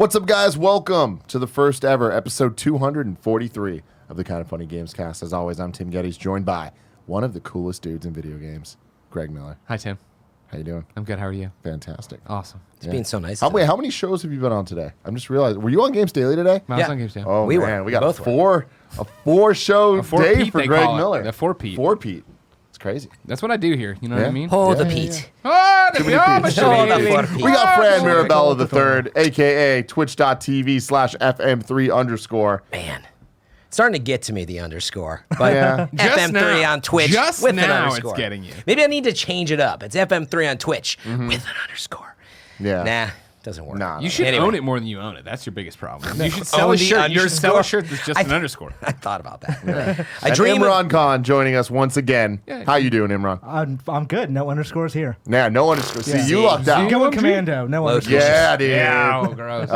What's up, guys? Welcome to the first ever episode 243 of the Kind of Funny Gamescast. As always, I'm Tim Gettys, joined by one of the coolest dudes in video games, Greg Miller. Hi, Tim. How you doing? I'm good. How are you? Fantastic. Awesome. It's being so nice. How many shows have you been on today? I'm just realizing. Were you on Games Daily today? I was on Games Daily. Oh, We man. were. We got Both a four-show day for Greg Miller. The 4-Pete. 4-Pete. It's crazy. That's what I do here. You know what I mean? Hold the Pete. Oh, the many Pete's. Pete. We got Fran Mirabella III, a.k.a. twitch.tv/FM3_. Man. Starting to get to me, the underscore. But Yeah. FM3 on Twitch Just with an now underscore. it's getting you. Maybe I need to change it up. It's FM3 on Twitch with an underscore. Yeah. Nah, doesn't work. Nah. You should Anyway. own it more than you own it. That's your biggest problem. You should sell Own a the shirt. You should sell a underscore. shirt that's just an underscore. I thought about that. I And dream Imran Khan joining us once again. Yeah. How you doing, Imran? I'm good. No underscores here. Nah, no underscore. See, Yeah. you lucked out. Going OMG? commando. No Low underscores. Yeah, dude. Yeah, oh, gross.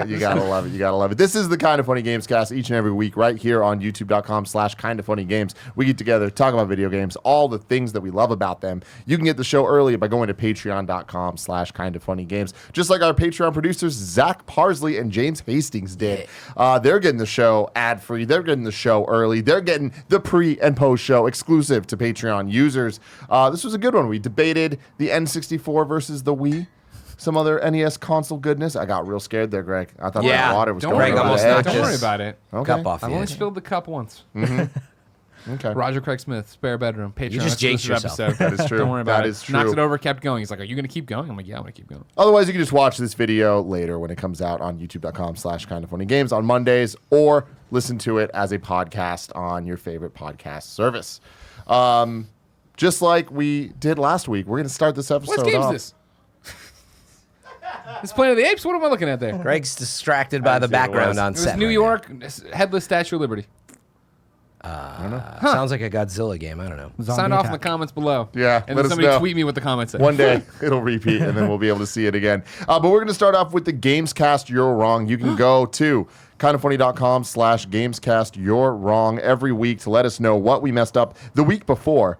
You gotta love it. You gotta love it. This is the Kind of Funny Gamescast each and every week right here on youtube.com/kindoffunnygames. We get together, talk about video games, all the things that we love about them. You can get the show early by going to patreon.com/kindoffunnygames. Just like our Patreon producers, Zach Parsley and James Hastings did. They're getting the show ad-free. They're getting the show early. They're getting the pre and post show exclusive to Patreon users. This was a good one. We debated the N64 versus the Wii. Some other NES console goodness. I got real scared there, Greg. I thought Yeah. my water was Don't going worry over almost the knocked edge. Don't Just- worry about it. Okay. Cup off. I've the only edge. spilled the cup once. Okay. Roger Craig Smith, spare bedroom, Patreon. You just jinxed exclusive yourself. episode. That is true. Don't worry about That it. is true. Knocked it over, kept going. He's like, "Are you going to keep going?" I'm like, "Yeah, I'm going to keep going." Otherwise, you can just watch this video later when it comes out on youtube.com/kindoffunnygames on Mondays, or listen to it as a podcast on your favorite podcast service. Just like we did last week, we're going to start this episode What game is off. this? This Planet of the Apes? What am I looking at there? Greg's distracted by the see what it was. background on It was set. New right York, headless Statue of Liberty. now. Sounds like a Godzilla game. I don't know. Zombie Sign off in the attack. comments below. Yeah, And let then us somebody know. tweet me what the comments say. One day it'll repeat, and then we'll be able to see it again. But we're going to start off with the Gamescast You're Wrong. You can go to kindoffunny.com/Gamescast You're Wrong every week to let us know what we messed up the week before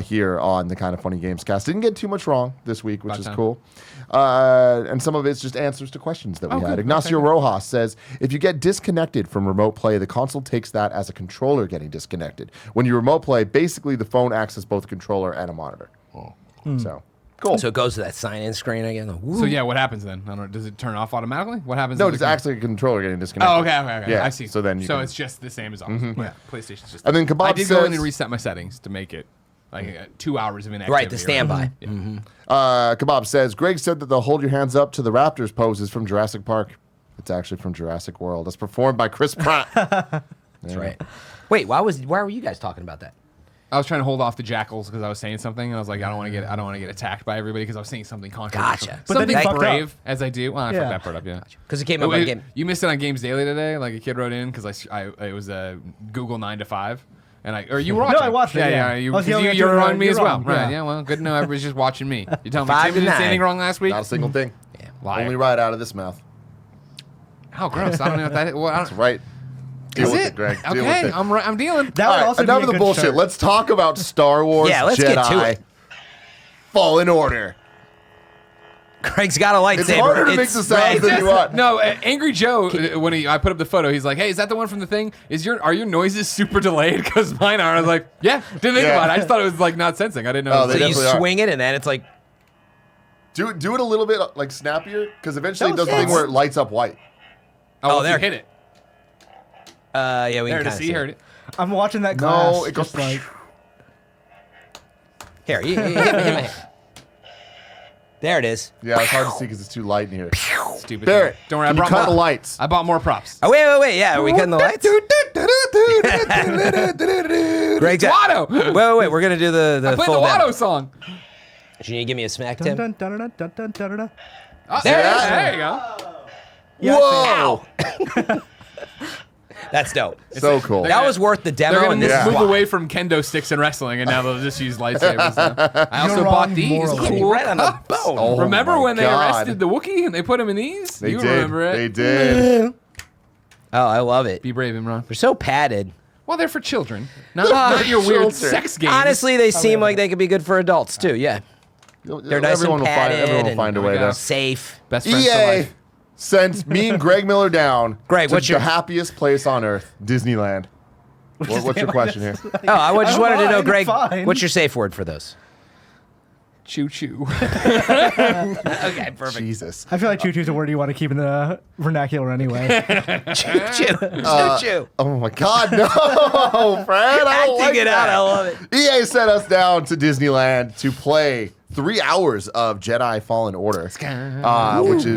here on the Kind of Funny Gamescast. Didn't get too much wrong this week, which About is time. cool. And some of it's just answers to questions that we had. good. Ignacio Okay. Rojas says, if you get disconnected from remote play, the console takes that as a controller getting disconnected. When you remote play, basically the phone acts as both a controller and a monitor. So, cool. So it goes to that sign-in screen again. So yeah, what happens then? I don't know. Does it turn off automatically? What happens? No, if it's it- actually a controller getting disconnected. Oh, okay. Yeah, I see. so then you so can- it's just the same as always. Yeah, PlayStation's just. And then Kebab I did go in says- and reset my settings to make it like 2 hours of inactivity. Right, the standby. Yeah. Kebab says, Greg said that they'll hold your hands up to the Raptors poses from Jurassic Park. It's actually from Jurassic World. It's performed by Chris Pratt. That's right. Wait, why were you guys talking about that? I was trying to hold off the jackals because I was saying something, and I was like, I don't want to get attacked by everybody because I was saying something controversial. Gotcha. But then Something you fucked brave, up. as I do. Well, I Yeah. fucked that part up, yeah. Because it came But up on wait, game. you missed it on Games Daily today. Like a kid wrote in because it was Google 9 to 5, and or you were watching. I watched it, yeah. I You was yelling at you were you, on me you're as well, wrong, right? yeah. Yeah, well, good to know. Everybody's just watching me. You telling me 5 Tim to didn't say 9. anything wrong last week? Not a single thing. Yeah. Liar. Only right out of this mouth. How gross! I don't know what that is. Well, I That's don't, right. Deal is with it? it, Greg. Deal Okay, with it. I'm dealing. That All would right, also enough be of a the good bullshit. shirt. Let's talk about Star Wars Yeah, let's Jedi get to it. Fallen Order. Greg's got a lightsaber. It's harder to make the sounds than you want. No, Angry Joe. When I put up the photo, he's like, "Hey, is that the one from the thing? Are your noises super delayed? Because mine are." I was like, "Yeah." Didn't think Yeah. about it. I just thought it was like not sensing. I didn't know. Oh, it was they So like- you definitely are. swing it, and then it's like, Do it a little bit like snappier, because eventually it That does was the thing fast. where it lights up white. oh, there. there, hit it. yeah, we There can it kind is. of See, see heard it. I'm watching that glass. No, it goes just like Here, you hit my hand. There it is. Yeah, it's hard to see because it's too light in here. Stupid. Barrett, Don't worry. can you cut the lights? I bought more props. Oh, wait. Yeah, are we cutting the lights? Greg's Watto. Wait. We're going to do the I played the full Watto demo. song. Should you give me a smack, dun, Tim? dun, dun, dun, dun, dun, dun, dun. Oh, There it is. there you go. Yeah, Whoa! That's dope. So cool. That was worth the They're demo, gonna and this Yeah. is move why. away from kendo sticks and wrestling, and now they'll just use lightsabers. Now. I also You're bought wrong these morally. Hit me cool right on the cups. bone. Oh Remember my when they God. arrested the Wookiee and they put him in these? They you did. remember it? They did. Oh, I love it. Be brave, Imran. They're so padded. Well, they're for children, not your weird children. sex games. Honestly, they seem like they could be good for adults, too. Yeah. They're nice Everyone and will find. padded Everyone will and find a There we way go. to. safe. best friends for EA life. sent me and Greg Miller down Greg, to what's the your- happiest place on earth, Disneyland. What's your question here? Oh, I just wanted to know, fine, Greg, fine. what's your safe word for those? Choo choo. Okay, perfect. Jesus. I feel like choo-choo's a word you want to keep in the vernacular anyway. Choo choo. Choo choo. Oh my God, no, Fred! I don't Acting like it out. I that. love it. EA sent us down to Disneyland to play 3 hours of Jedi Fallen Order,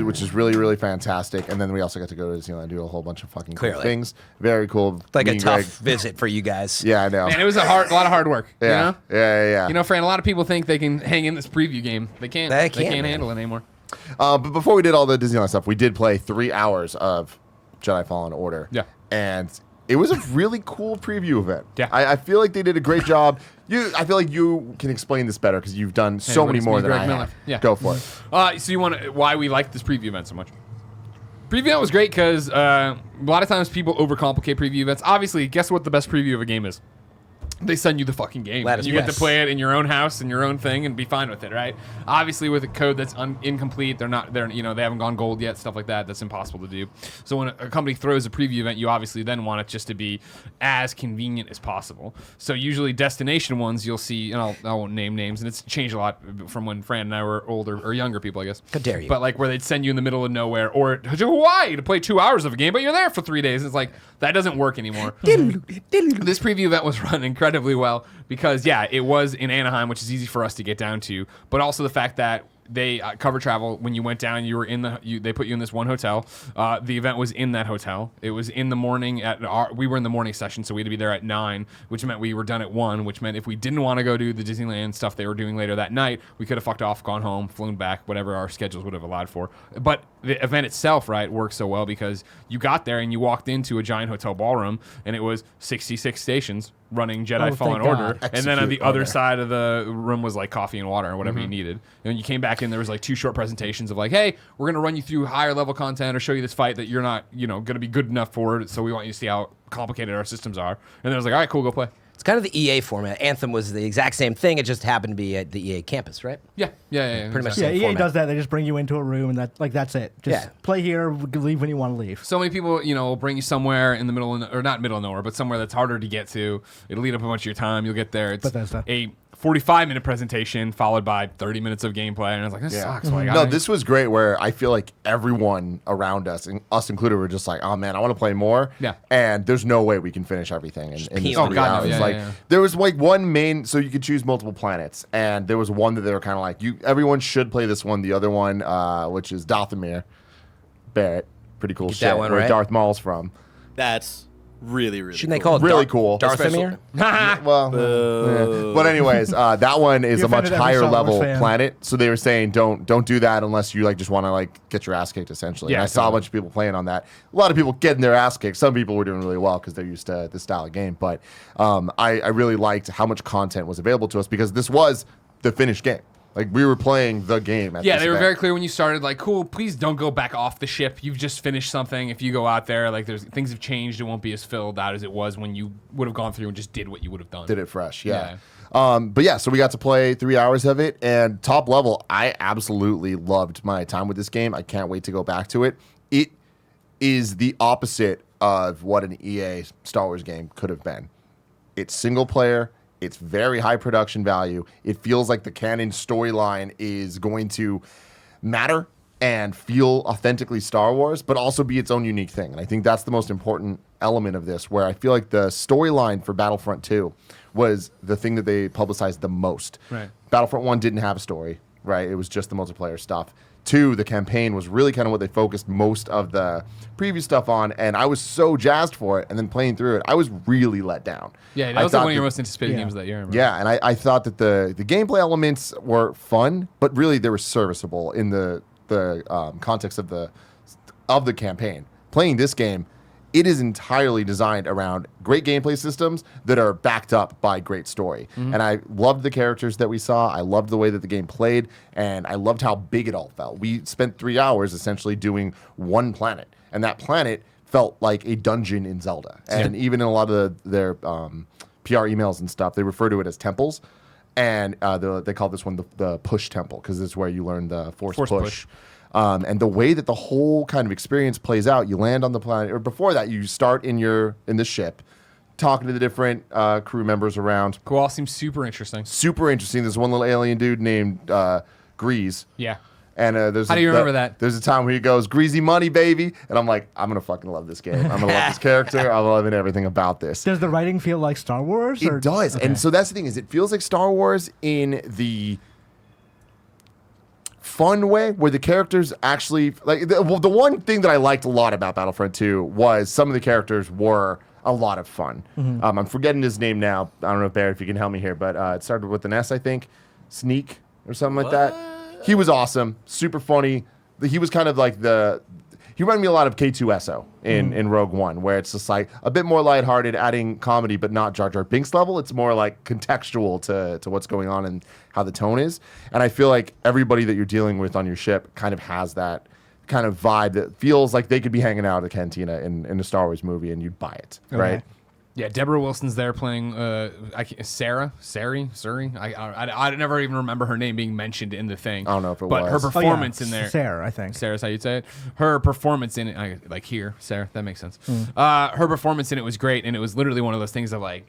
which is really, really fantastic. And then we also got to go to Disneyland and do a whole bunch of fucking cool Clearly. things. Very cool. Like Me a and tough Greg- visit for you guys. Yeah, I know. Man, it was a lot of hard work. yeah. You know? Yeah. You know, Fran, a lot of people think they can hang in this preview game. They can't. They They can't, can't man. handle it anymore. But before we did all the Disneyland stuff, we did play 3 hours of Jedi Fallen Order. Yeah. And it was a really cool preview event. Yeah. I feel like they did a great job. I feel like you can explain this better because you've done so what many is more me, than Greg I Miller? have. Yeah. Go for it. So you want to, why we like this preview event so much? Preview event was great because a lot of times people overcomplicate preview events. Obviously, guess what the best preview of a game is? They send you the fucking game. Let And us you get to guess. play it in your own house and your own thing and be fine with it, right? Obviously, with a code that's incomplete, they haven't gone gold yet, stuff like that. That's impossible to do. So when a company throws a preview event, you obviously then want it just to be as convenient as possible. So usually destination ones, you'll see, and I won't name names, and it's changed a lot from when Fran and I were older or younger people, I guess. How dare you. But like where they'd send you in the middle of nowhere or to Hawaii to play 2 hours of a game, but you're there for 3 days. It's like that doesn't work anymore. This preview event was run incredibly well because, yeah, it was in Anaheim, which is easy for us to get down to, but also the fact that they cover travel. When you went down, you were in they put you in this one hotel. The event was in that hotel. It was in the morning we were in the morning session, so we had to be there at 9, which meant we were done at 1, which meant if we didn't want to go do the Disneyland stuff they were doing later that night, we could have fucked off, gone home, flown back, whatever our schedules would have allowed for. But the event itself, right, worked so well because you got there and you walked into a giant hotel ballroom and it was 66 stations running Jedi Oh, Fallen thank Order. God. And then on the Execute other order. side of the room was like coffee and water or whatever you needed. And when you came back in, there was like 2 short presentations of like, hey, we're going to run you through higher level content or show you this fight that you're not, going to be good enough for. So we want you to see how complicated our systems are. And then I was like, all right, cool, go play. It's kind of the EA format. Anthem was the exact same thing. It just happened to be at the EA campus, right? Yeah. Pretty much. exactly. Yeah, Same EA format. does that. They just bring you into a room and that's it. Just Yeah. play here, leave when you want to leave. So many people, will bring you somewhere in the middle of, or not middle of nowhere, but somewhere that's harder to get to. It'll eat up a bunch of your time. You'll get there. It's Bethesda. a 45-minute presentation followed by 30 minutes of gameplay. And I was like, this sucks. Like, No, this was great where I feel like everyone around us, and us included, were just like, oh man, I want to play more. Yeah. And there's no way we can finish everything in this peanut. 3 Oh, God, no. hours. Yeah, like, yeah. there was like one main, so you could choose multiple planets. And there was one that they were kind of like, everyone should play this one. The other one, which is Dothamir Barrett. Pretty cool Get shit. that one where right. Darth Maul's from. That's really, really Shouldn't they cool. call it Really cool. Darthamir? Well, yeah. But anyways, that one is You a much offended every higher Star Wars level fan. planet. So they were saying don't do that unless you like just want to like get your ass kicked essentially. Yeah, and I saw a totally. bunch of people playing on that. A lot of people getting their ass kicked. Some people were doing really well because they're used to this style of game. But I really liked how much content was available to us because this was the finished game. Like we were playing the game. At Yeah, this they were event. very clear when you started. Like, cool. Please don't go back off the ship. You've just finished something. If you go out there, like, things have changed. It won't be as filled out as it was when you would have gone through and just did what you would have done. Did it fresh, yeah. But yeah, so we got to play 3 hours of it, and top level, I absolutely loved my time with this game. I can't wait to go back to it. It is the opposite of what an EA Star Wars game could have been. It's single player. It's very high production value. It feels like the canon storyline is going to matter and feel authentically Star Wars, but also be its own unique thing. And I think that's the most important element of this, where I feel like the storyline for Battlefront 2 was the thing that they publicized the most. Right. Battlefront 1 didn't have a story, right? It was just the multiplayer stuff. 2, the campaign was really kind of what they focused most of the previous stuff on, and I was so jazzed for it, and then playing through it, I was really let down. Yeah, that I was like thought one of your that- most anticipated Yeah. games of that year. I remember. yeah, and I thought that the gameplay elements were fun, but really they were serviceable in the context of the campaign. Playing this game, it is entirely designed around great gameplay systems that are backed up by great story. And I loved the characters that we saw. I loved the way that the game played, and I loved how big it all felt. We spent 3 hours essentially doing one planet, and that planet felt like a dungeon in Zelda. And even in a lot of their PR emails and stuff, they refer to it as temples. And they call this one the push temple because this is where you learn the force push. And the way that the whole kind of experience plays out, you land on the planet, or before that, you start in the ship, talking to the different crew members around. Cool. All seems super interesting. Super interesting. There's one little alien dude named Grease. Yeah. And there's How do you remember that? There's a time where he goes, "Greasy money, baby," and I'm like, I'm gonna fucking love this game. I'm gonna love this character. I'm loving everything about this. Does the writing feel like Star Wars? It does, Okay. and so that's the thing, is it feels like Star Wars in the fun way, where the characters actually like. The one thing that I liked a lot about Battlefront 2 was some of the characters were a lot of fun. I'm forgetting his name now. I don't know, Barrett, if you can help me here, but it started with an S, I think. Sneak or something like that. He was awesome, super funny. He was kind of like he reminded me a lot of K2SO in Rogue One, where it's just like a bit more lighthearted, adding comedy, but not Jar Jar Binks level. It's more like contextual to what's going on and how the tone is. And I feel like everybody that you're dealing with on your ship kind of has that kind of vibe that feels like they could be hanging out at a cantina in a Star Wars movie, and you'd buy it, right? Yeah, Deborah Wilson's there playing Sari. I never even remember her name being mentioned in the thing. I don't know if it but was. her performance in there. Sarah, I think. Sarah's how you'd say it. Her performance in it, like here, Sarah, that makes sense. Her performance in it was great, and it was literally one of those things of like,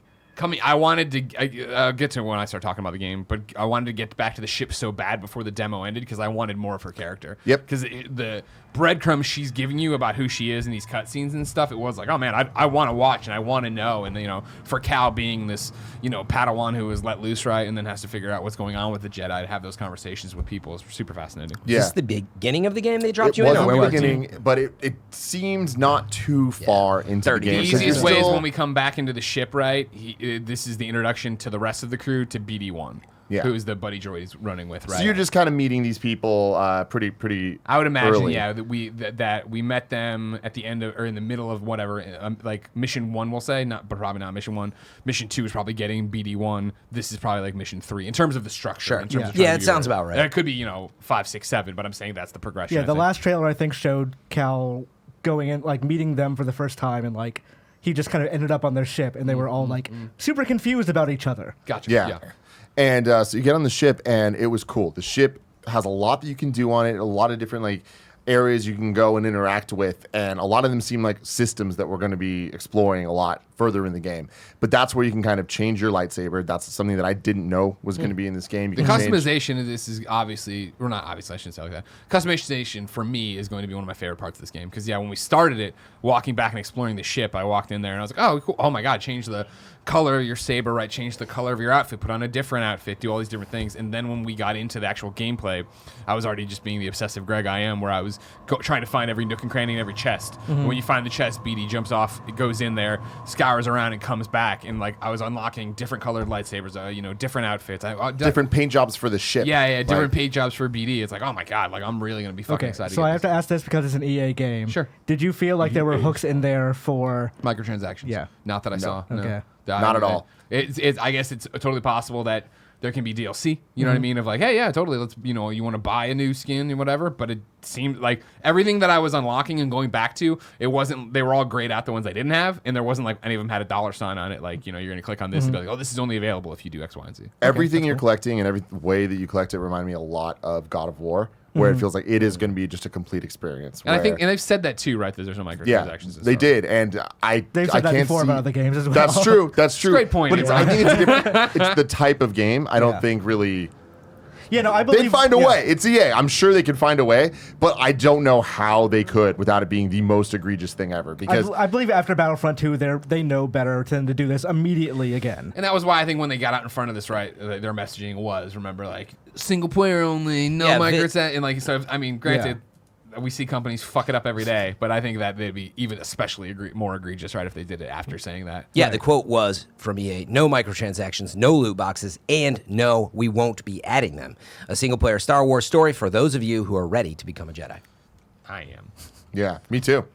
I wanted to I'll get to it when I start talking about the game, but I wanted to get back to the ship so bad before the demo ended because I wanted more of her character. Yep. Because the breadcrumbs she's giving you about who she is in these cutscenes and stuff, it was like, oh man, I want to watch and I want to know. And for Cal being this Padawan who was let loose, right, and then has to figure out what's going on with the Jedi, to have those conversations with people is super fascinating. Yeah. Is this the beginning of the game they dropped It you in? was Or in where the was it? beginning, but it seemed not too far into the 30 game. The days. 'cause easiest you're way is still- when we come back into the ship, right? This is the introduction to the rest of the crew to BD1, who is the buddy droid he's running with, right? So you're just kind of meeting these people pretty. I would imagine, early. yeah, that we met them at the end of, or in the middle of whatever, like mission 1, we'll say, but probably not mission 1. Mission 2 is probably getting BD1. This is probably like mission 3 in terms of the structure. Sure. In terms of Yeah, trying it to sounds do it. about right. It could be 5, 6, 7, but I'm saying that's the progression. Yeah, I the think. last trailer I think showed Cal going in, like meeting them for the first time, and like he just kind of ended up on their ship, and they were all like super confused about each other. Gotcha. Yeah. And so you get on the ship, and it was cool. The ship has a lot that you can do on it, a lot of different like areas you can go and interact with, and a lot of them seem like systems that we're going to be exploring a lot further in the game. But that's where you can kind of change your lightsaber. That's something that I didn't know was going to be in this game. You The can change- customization of this is obviously, or not obviously, I shouldn't say it like that. Customization for me is going to be one of my favorite parts of this game. Because, when we started it, walking back and exploring the ship, I walked in there and I was like, oh, cool. Oh my God, change the color of your saber, right? Change the color of your outfit, put on a different outfit, do all these different things. And then when we got into the actual gameplay, I was already just being the obsessive Greg I am, where I was trying to find every nook and cranny in every chest. When you find the chest, BD jumps off, it goes in there, scours around, and comes back. And like I was unlocking different colored lightsabers, different outfits, different paint jobs for the ship. Yeah, different Right. paint jobs for BD. It's like, oh my God, like I'm really gonna be fucking Okay, excited. so I have to ask this because it's an EA game. Sure. Did you feel like there were hooks in there for? microtransactions. Yeah. Not that I saw. No. Okay. Not at all. I guess it's totally possible that there can be DLC. You know what I mean? Of like, hey, yeah, totally. Let's, you want to buy a new skin and whatever. But it seemed like everything that I was unlocking and going back to, it wasn't. They were all grayed out, the ones I didn't have, and there wasn't like any of them had a dollar sign on it. Like, you're going to click on this and be like, oh, this is only available if you do X, Y, and Z. Everything you're collecting and every way that you collect it remind me a lot of God of War, where it feels like it is going to be just a complete experience. And I think, where- and they've said that too, right? That there's no microtransactions. yeah, and they stuff. did, and They've I said that can't before see, about other games as well. That's true. That's true. Great point, But I Eli. think it's a different. It's the type of game. I don't Yeah. think really. Yeah, no, I believe They'd find a yeah. way. It's EA. I'm sure they could find a way, but I don't know how they could without it being the most egregious thing ever. Because I believe after Battlefront 2, they know better than to do this immediately again. And that was why I think when they got out in front of this, right, their messaging was, remember, like, single player only, no Yeah, microtransactions. And like, so, I mean, granted, we see companies fuck it up every day, but I think that they'd be even especially more egregious, right, if they did it after saying that. Yeah, the quote was from EA, no microtransactions, no loot boxes, and no, we won't be adding them. A single-player Star Wars story for those of you who are ready to become a Jedi. I am. yeah, me too.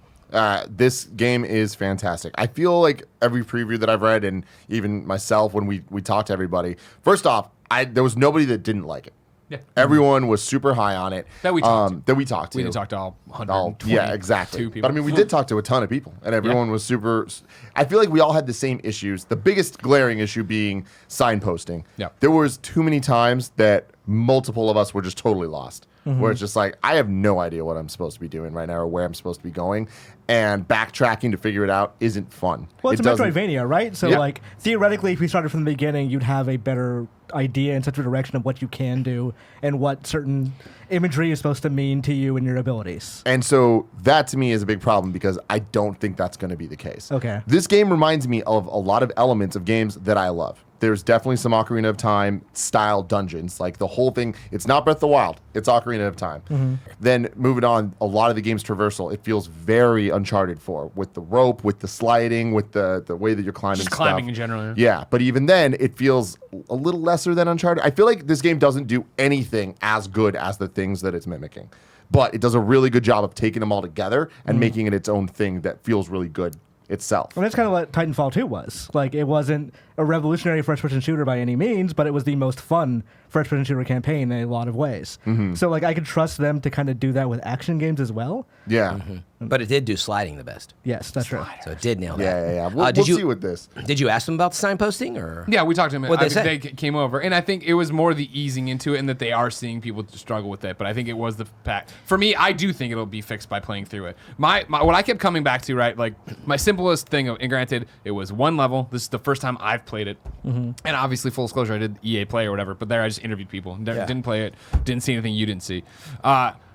This game is fantastic. I feel like every preview that I've read, and even myself when we talked to everybody, first off, there was nobody that didn't like it. Yeah. Everyone was super high on it. That we talked to. to. We didn't talk to all 120. Yeah, exactly. People. But I mean, we did talk to a ton of people, and everyone was super. I feel like we all had the same issues. The biggest glaring issue being signposting. Yeah. There was too many times that multiple of us were just totally lost. Where it's just like, I have no idea what I'm supposed to be doing right now or where I'm supposed to be going. And backtracking to figure it out isn't fun. Well, it's a doesn't- Metroidvania, right? So, like, theoretically, if you started from the beginning, you'd have a better idea in such a direction of what you can do and what certain imagery is supposed to mean to you and your abilities. And so that to me is a big problem because I don't think that's going to be the case. Okay. This game reminds me of a lot of elements of games that I love. There's definitely some Ocarina of Time style dungeons. Like the whole thing, it's not Breath of the Wild, it's Ocarina of Time. Then moving on, a lot of the game's traversal, it feels very Uncharted 4 with the rope, with the sliding, with the way that you're climbing Just stuff. climbing in general. Yeah, but even then, it feels a little lesser than Uncharted. I feel like this game doesn't do anything as good as the things that it's mimicking. But it does a really good job of taking them all together and making it its own thing that feels really good itself. And that's kind of what Titanfall 2 was. Like, it wasn't a revolutionary first-person shooter by any means, but it was the most fun first-person shooter campaign in a lot of ways. So, like, I could trust them to kind of do that with action games as well. Yeah. But it did do sliding the best. Yes, that's true. So it did nail that. Yeah. We'll did you see with this. Did you ask them about the signposting or? Yeah, we talked to them. What'd they say? They came over, and I think it was more the easing into it, and that they are seeing people struggle with it. But I think it was the fact. For me, I do think it'll be fixed by playing through it. My what I kept coming back to, right? Like my simplest thing. And granted, it was one level. This is the first time I've played it, and obviously, full disclosure, I did EA Play or whatever. But there, I just interviewed people. Didn't play it. Didn't see anything you didn't see.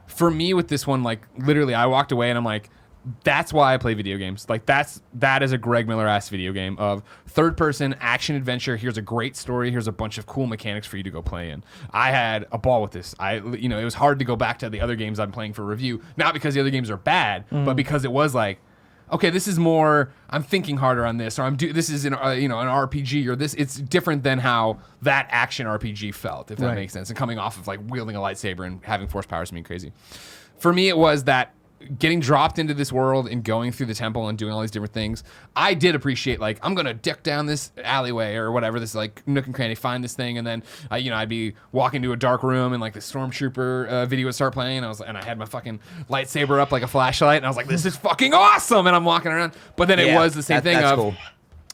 For me, with this one, like literally, I walked away and I'm like, that's why I play video games. Like that is a Greg Miller-ass video game of third-person action adventure. Here's a great story. Here's a bunch of cool mechanics for you to go play in. I had a ball with this. It was hard to go back to the other games I'm playing for review, not because the other games are bad, but because it was like, okay, this is more. I'm thinking harder on this, or this is an RPG, or this. It's different than how that action RPG felt, if that makes sense. And coming off of like wielding a lightsaber and having force powers mean crazy. For me, it was that getting dropped into this world and going through the temple and doing all these different things. I did appreciate, like, I'm gonna dick down this alleyway or whatever, this like nook and cranny, find this thing, and then I'd be walking to a dark room and like the stormtrooper video would start playing, and I had my fucking lightsaber up like a flashlight, and I was like, this is fucking awesome, and I'm walking around. But then it was the same thing that's of cool.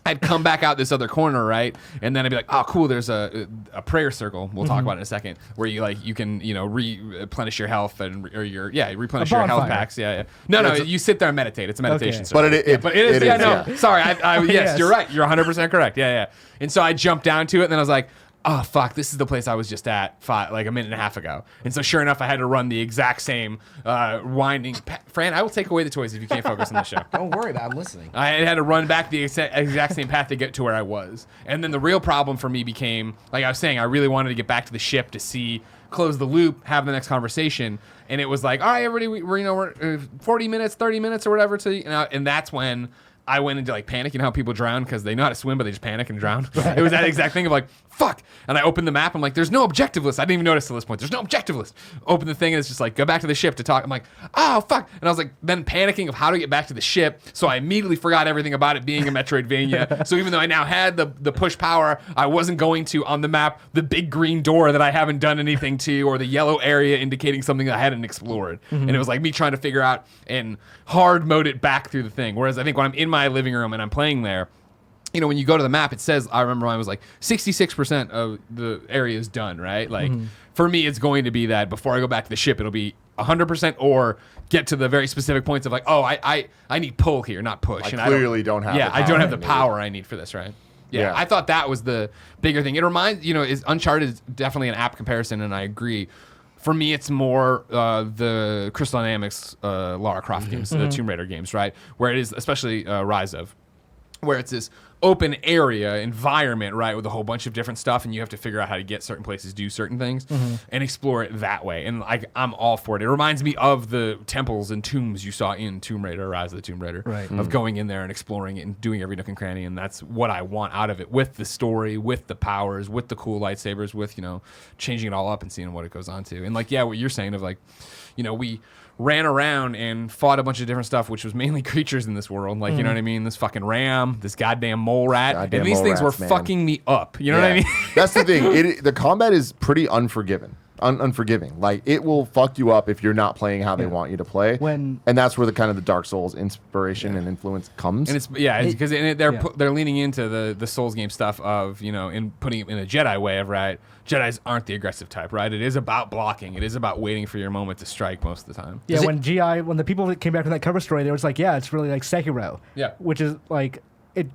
I'd come back out this other corner, right? And then I'd be like, oh, cool, there's a prayer circle. We'll talk about it in a second, where you can replenish your health replenish your health packs. Yeah. No, you sit there and meditate. It's a meditation circle. But it is. Sorry. Yes, Yes. you're right. You're 100% correct. Yeah. And so I jumped down to it, and then I was like, oh, fuck, this is the place I was just at like a minute and a half ago. And so sure enough, I had to run the exact same winding. Fran, I will take away the toys if you can't focus on the show. Don't worry about it. I'm listening. I had to run back the exact same path to get to where I was. And then the real problem for me became, like I was saying, I really wanted to get back to the ship to close the loop, have the next conversation. And it was like, all right, everybody, we're 40 minutes, 30 minutes or whatever. And that's when I went into like panic. You know how people drown because they know how to swim, but they just panic and drown? It was that exact thing of like, fuck. And I opened the map. I'm like, there's no objective list. I didn't even notice till this point. There's no objective list. Open the thing and it's just like, go back to the ship to talk. I'm like, oh, fuck. And I was like, then panicking of how to get back to the ship. So I immediately forgot everything about it being a Metroidvania. So even though I now had the push power, I wasn't going to, on the map, the big green door that I haven't done anything to, or the yellow area indicating something that I hadn't explored. And it was like me trying to figure out and hard mode it back through the thing. Whereas I think when I'm in my living room and I'm playing there, when you go to the map, it says, I remember when I was like 66% of the area is done, right? Like for me, it's going to be that before I go back to the ship, it'll be 100% or get to the very specific points of like, oh, I need pull here, not push. I clearly don't have. Yeah, the I don't have power the power I need for this, right? Yeah, Yeah. I thought that was the bigger thing. It reminds, is Uncharted is definitely an apt comparison, and I agree. For me, it's more the Crystal Dynamics Lara Croft games, the Tomb Raider games, right? Where it is, especially Rise of, where it's this open area environment, right, with a whole bunch of different stuff, and you have to figure out how to get certain places, do certain things, and explore it that way. And I'm all for it. It reminds me of the temples and tombs you saw in Tomb Raider, Rise of the Tomb Raider, Right. of going in there and exploring it and doing every nook and cranny. And that's what I want out of it, with the story, with the powers, with the cool lightsabers, with changing it all up and seeing what it goes on to. And like, yeah, what you're saying of like, we ran around and fought a bunch of different stuff, which was mainly creatures in this world. Like, you know what I mean? This fucking ram, this goddamn mole rat. Goddamn and these mole things were rats, man. fucking me up. You know what I mean? That's the thing. The combat is pretty unforgiving. unforgiving. Like it will fuck you up if you're not playing how they want you to play. And that's where the kind of the Dark Souls inspiration and influence comes. And because they're leaning into the Souls game stuff of in putting it in a Jedi way of Jedis aren't the aggressive type, right? It is about blocking. It is about waiting for your moment to strike most of the time. Yeah, when the people that came back from that cover story, they was like, yeah, it's really like Sekiro. Yeah. Which is like it.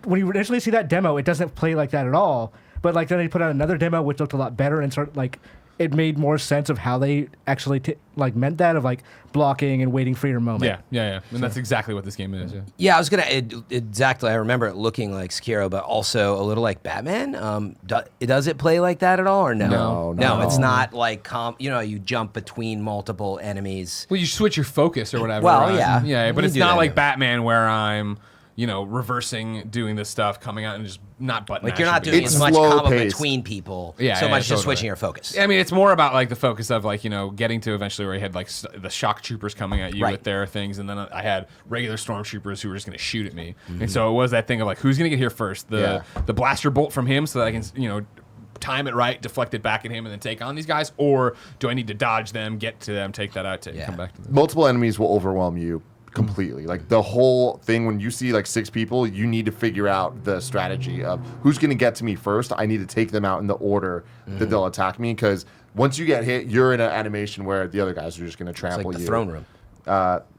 When you initially see that demo, it doesn't play like that at all. But like then they put out another demo which looked a lot better and sort of like it made more sense of how they actually meant that of like blocking and waiting for your moment. Yeah. And that's exactly what this game is. Yeah, I was gonna exactly. I remember it looking like Sekiro, but also a little like Batman. Does it play like that at all, or no? No, it's not like you jump between multiple enemies. Well, you switch your focus or whatever. Well, right? yeah, but it's not like Batman where I'm reversing, doing this stuff, coming out and just not button. Like you're not doing as much combo between people. So much just switching your focus. I mean, it's more about like the focus of like getting to eventually where I had like the shock troopers coming at you with their things, and then I had regular stormtroopers who were just going to shoot at me, and so it was that thing of like who's going to get here first, the blaster bolt from him, so that I can time it right, deflect it back at him, and then take on these guys, or do I need to dodge them, get to them, take that out, come back to them. Multiple enemies will overwhelm you completely. Like the whole thing, when you see like 6 people, you need to figure out the strategy of who's going to get to me first. I need to take them out in the order that they'll attack me, because once you get hit, you're in an animation where the other guys are just going to trample it's like the you. throne room.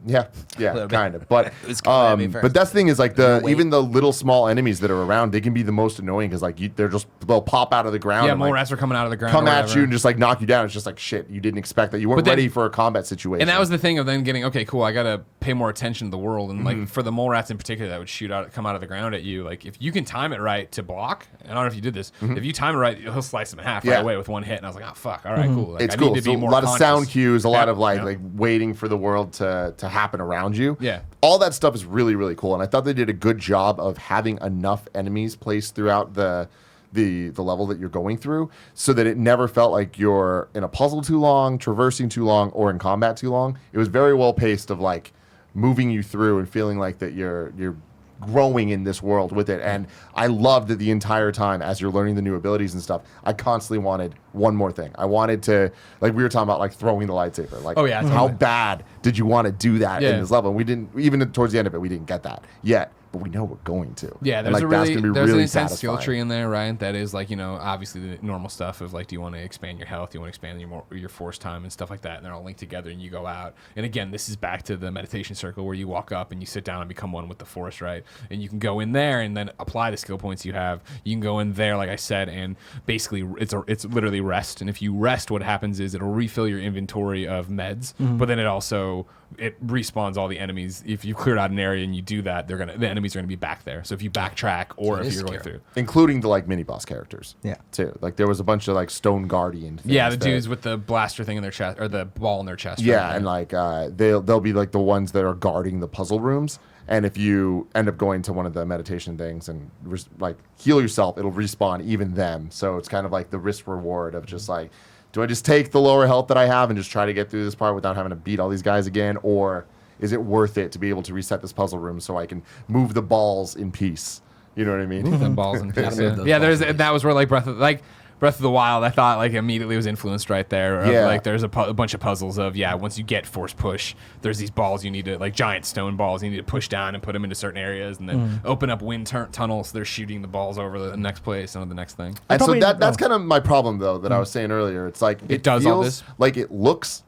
Yeah, kind of. But but that's the thing is like even the little small enemies that are around, they can be the most annoying because like they'll pop out of the ground. Yeah, and, more rats are coming out of the ground. Come at you and just like knock you down. It's just like shit. You didn't expect that. You weren't ready for a combat situation. And that was the thing of then getting okay, cool. I gotta pay more attention to the world, and like for the mole rats in particular that would come out of the ground at you. Like if you can time it right to block, and I don't know if you did this. If you time it right, he'll slice them in half right away with one hit. And I was like, oh fuck, all right, cool. Like, it's I cool. Need to be more a lot conscious. Of sound cues, a lot of like waiting for the world to happen around you. Yeah. All that stuff is really, really cool. And I thought they did a good job of having enough enemies placed throughout the level that you're going through so that it never felt like you're in a puzzle too long, traversing too long, or in combat too long. It was very well paced of like moving you through and feeling like that you're growing in this world with it. And I loved it the entire time as you're learning the new abilities and stuff. I constantly wanted one more thing. I wanted to, like we were talking about, like throwing the lightsaber. Like, how bad did you want to do that in this level? And we didn't, even towards the end of it, we didn't get that yet. But we know we're going to. Yeah, there's and, like, there's really an intense satisfying. skill tree in there, right? That is like, obviously the normal stuff of like, do you want to expand your health? Do you want to expand your force time and stuff like that? And they're all linked together and you go out. And again, this is back to the meditation circle where you walk up and you sit down and become one with the force, right? And you can go in there and then apply the skill points you have. You can go in there, like I said, and basically it's literally rest. And if you rest, what happens is it'll refill your inventory of meds, but then it respawns all the enemies. If you cleared out an area and you do that, the enemies are gonna be back there. So if you backtrack or if you're going through, including the like mini boss characters, too. Like there was a bunch of like Stone Guardian things. Yeah, the dudes with the blaster thing in their chest or the ball in their chest. Yeah, right, and like they'll be like the ones that are guarding the puzzle rooms. And if you end up going to one of the meditation things and like heal yourself, it'll respawn even them. So it's kind of like the risk reward of just like, do I just take the lower health that I have and just try to get through this part without having to beat all these guys again? Or is it worth it to be able to reset this puzzle room so I can move the balls in peace? You know what I mean? Move them balls in peace. That was where like Breath of the Wild, I thought like immediately was influenced right there. Like there's a bunch of puzzles of once you get force push, there's these balls you need to, like giant stone balls you need to push down and put them into certain areas and then open up wind tunnels. They're shooting the balls over the next place and the next thing. And so that's kind of my problem though that I was saying earlier. It's like it does feels all this. Like it looks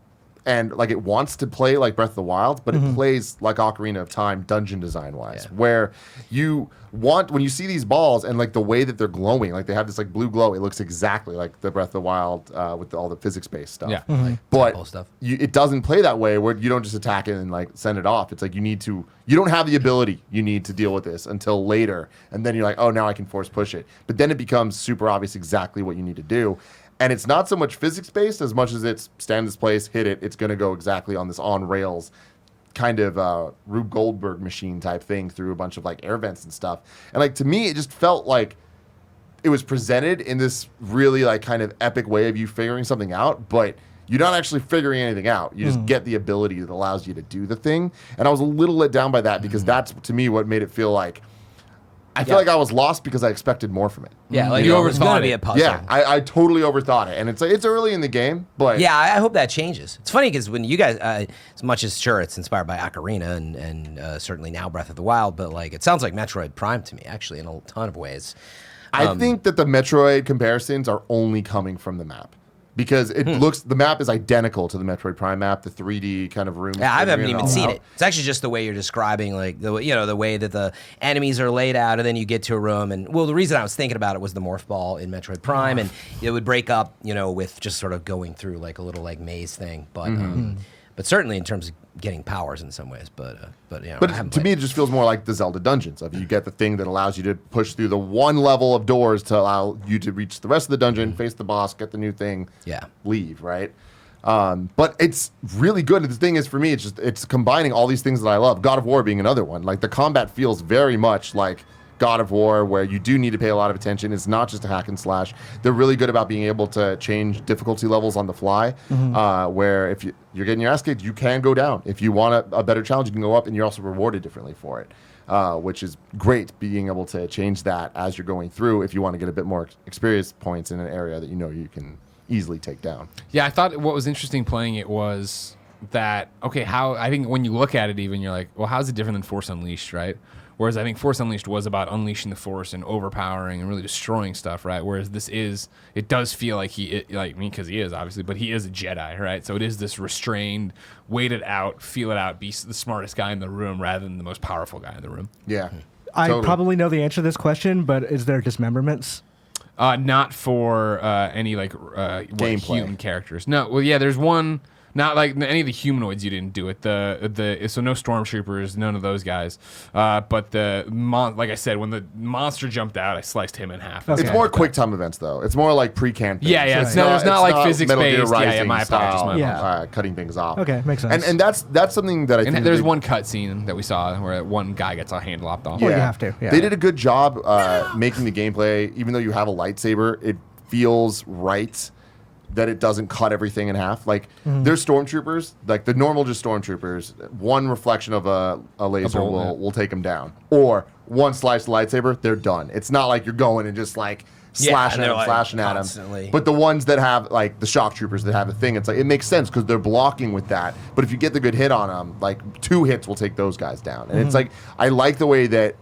and like it wants to play like Breath of the Wild, but it plays like Ocarina of Time dungeon design wise, where you want, when you see these balls and like the way that they're glowing, like they have this like blue glow, it looks exactly like the Breath of the Wild with all the physics based stuff. Yeah. Like but stuff. It doesn't play that way where you don't just attack it and like send it off. It's like you don't have the ability you need to deal with this until later. And then you're like, oh, now I can force push it. But then it becomes super obvious exactly what you need to do. And it's not so much physics-based as much as it's stand in this place, hit it, it's going to go exactly on this on-rails kind of Rube Goldberg machine type thing through a bunch of like air vents and stuff. And like to me, it just felt like it was presented in this really like kind of epic way of you figuring something out, but you're not actually figuring anything out. You just get the ability that allows you to do the thing. And I was a little let down by that because that's, to me, what made it feel like I feel like I was lost because I expected more from it. Yeah, like You it was overthought going to it. be a puzzle. Yeah, I totally overthought it, and it's early in the game, but Yeah, I hope that changes. It's funny because when you guys, as much as sure it's inspired by Ocarina and certainly now Breath of the Wild, but like it sounds like Metroid Prime to me, actually, in a ton of ways. I think that the Metroid comparisons are only coming from the map. Because it looks, the map is identical to the Metroid Prime map, the 3D kind of room. Yeah, I haven't even seen it. it. It's actually just the way you're describing, like the way that the enemies are laid out, and then you get to a room. And well, the reason I was thinking about it was the morph ball in Metroid Prime, and it would break up, with just sort of going through like a little like maze thing. But certainly in terms of getting powers in some ways. But to me, it just feels more like the Zelda dungeons. Of you get the thing that allows you to push through the one level of doors to allow you to reach the rest of the dungeon, face the boss, get the new thing, leave, right? But it's really good. And the thing is, for me, it's combining all these things that I love. God of War being another one. Like the combat feels very much like God of War, where you do need to pay a lot of attention. It's not just a hack and slash. They're really good about being able to change difficulty levels on the fly, where if you're getting your ass kicked, you can go down. If you want a better challenge, you can go up, and you're also rewarded differently for it, which is great, being able to change that as you're going through if you want to get a bit more experience points in an area that you can easily take down. Yeah, I thought what was interesting playing it was that, I think when you look at it even, you're like, well, how's it different than Force Unleashed, right? Whereas I think Force Unleashed was about unleashing the Force and overpowering and really destroying stuff, right? Whereas it does feel like because he is, obviously, but he is a Jedi, right? So it is this restrained, wait it out, feel it out, be the smartest guy in the room rather than the most powerful guy in the room. Yeah. I Totally. probably know the answer to this question, but is there dismemberments? Not for any Gameplay. human characters. No, well, yeah, there's one. Not like any of the humanoids, you didn't do it. So no stormtroopers, none of those guys. But like I said, when the monster jumped out, I sliced him in half. It's more quick time events, though. It's more like pre-campaign. Yeah. So It's not like physics Metal Gear based. Rising My apologies. style, My apologies. cutting things off. Okay, makes sense. And that's something that I think. And there's one cutscene that we saw where one guy gets a hand lopped off. Well, you have to, yeah. They did a good job making the gameplay, even though you have a lightsaber, it feels right that it doesn't cut everything in half. Like, there's stormtroopers, like the normal just stormtroopers, one reflection of a laser will take them down. Or one slice of lightsaber, they're done. It's not like you're going and just like slashing at them, slashing at them. But the ones that have, like the shock troopers that have a thing, it's like, it makes sense because they're blocking with that. But if you get the good hit on them, like 2 hits will take those guys down. And it's like, I like the way that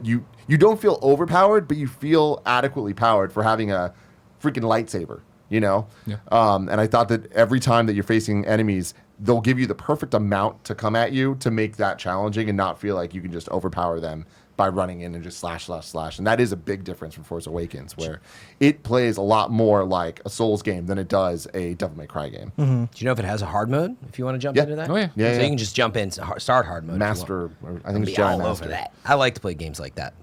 you don't feel overpowered, but you feel adequately powered for having a freaking lightsaber. Yeah. And I thought that every time that you're facing enemies, they'll give you the perfect amount to come at you to make that challenging and not feel like you can just overpower them by running in and just slash. And that is a big difference from Force Awakens, where it plays a lot more like a Souls game than it does a Devil May Cry game. Do you know if it has a hard mode, if you want to jump into that? Oh, yeah. So you can just jump in, start hard mode. Master, I think it's Be Jedi all Master. over that. I like to play games like that.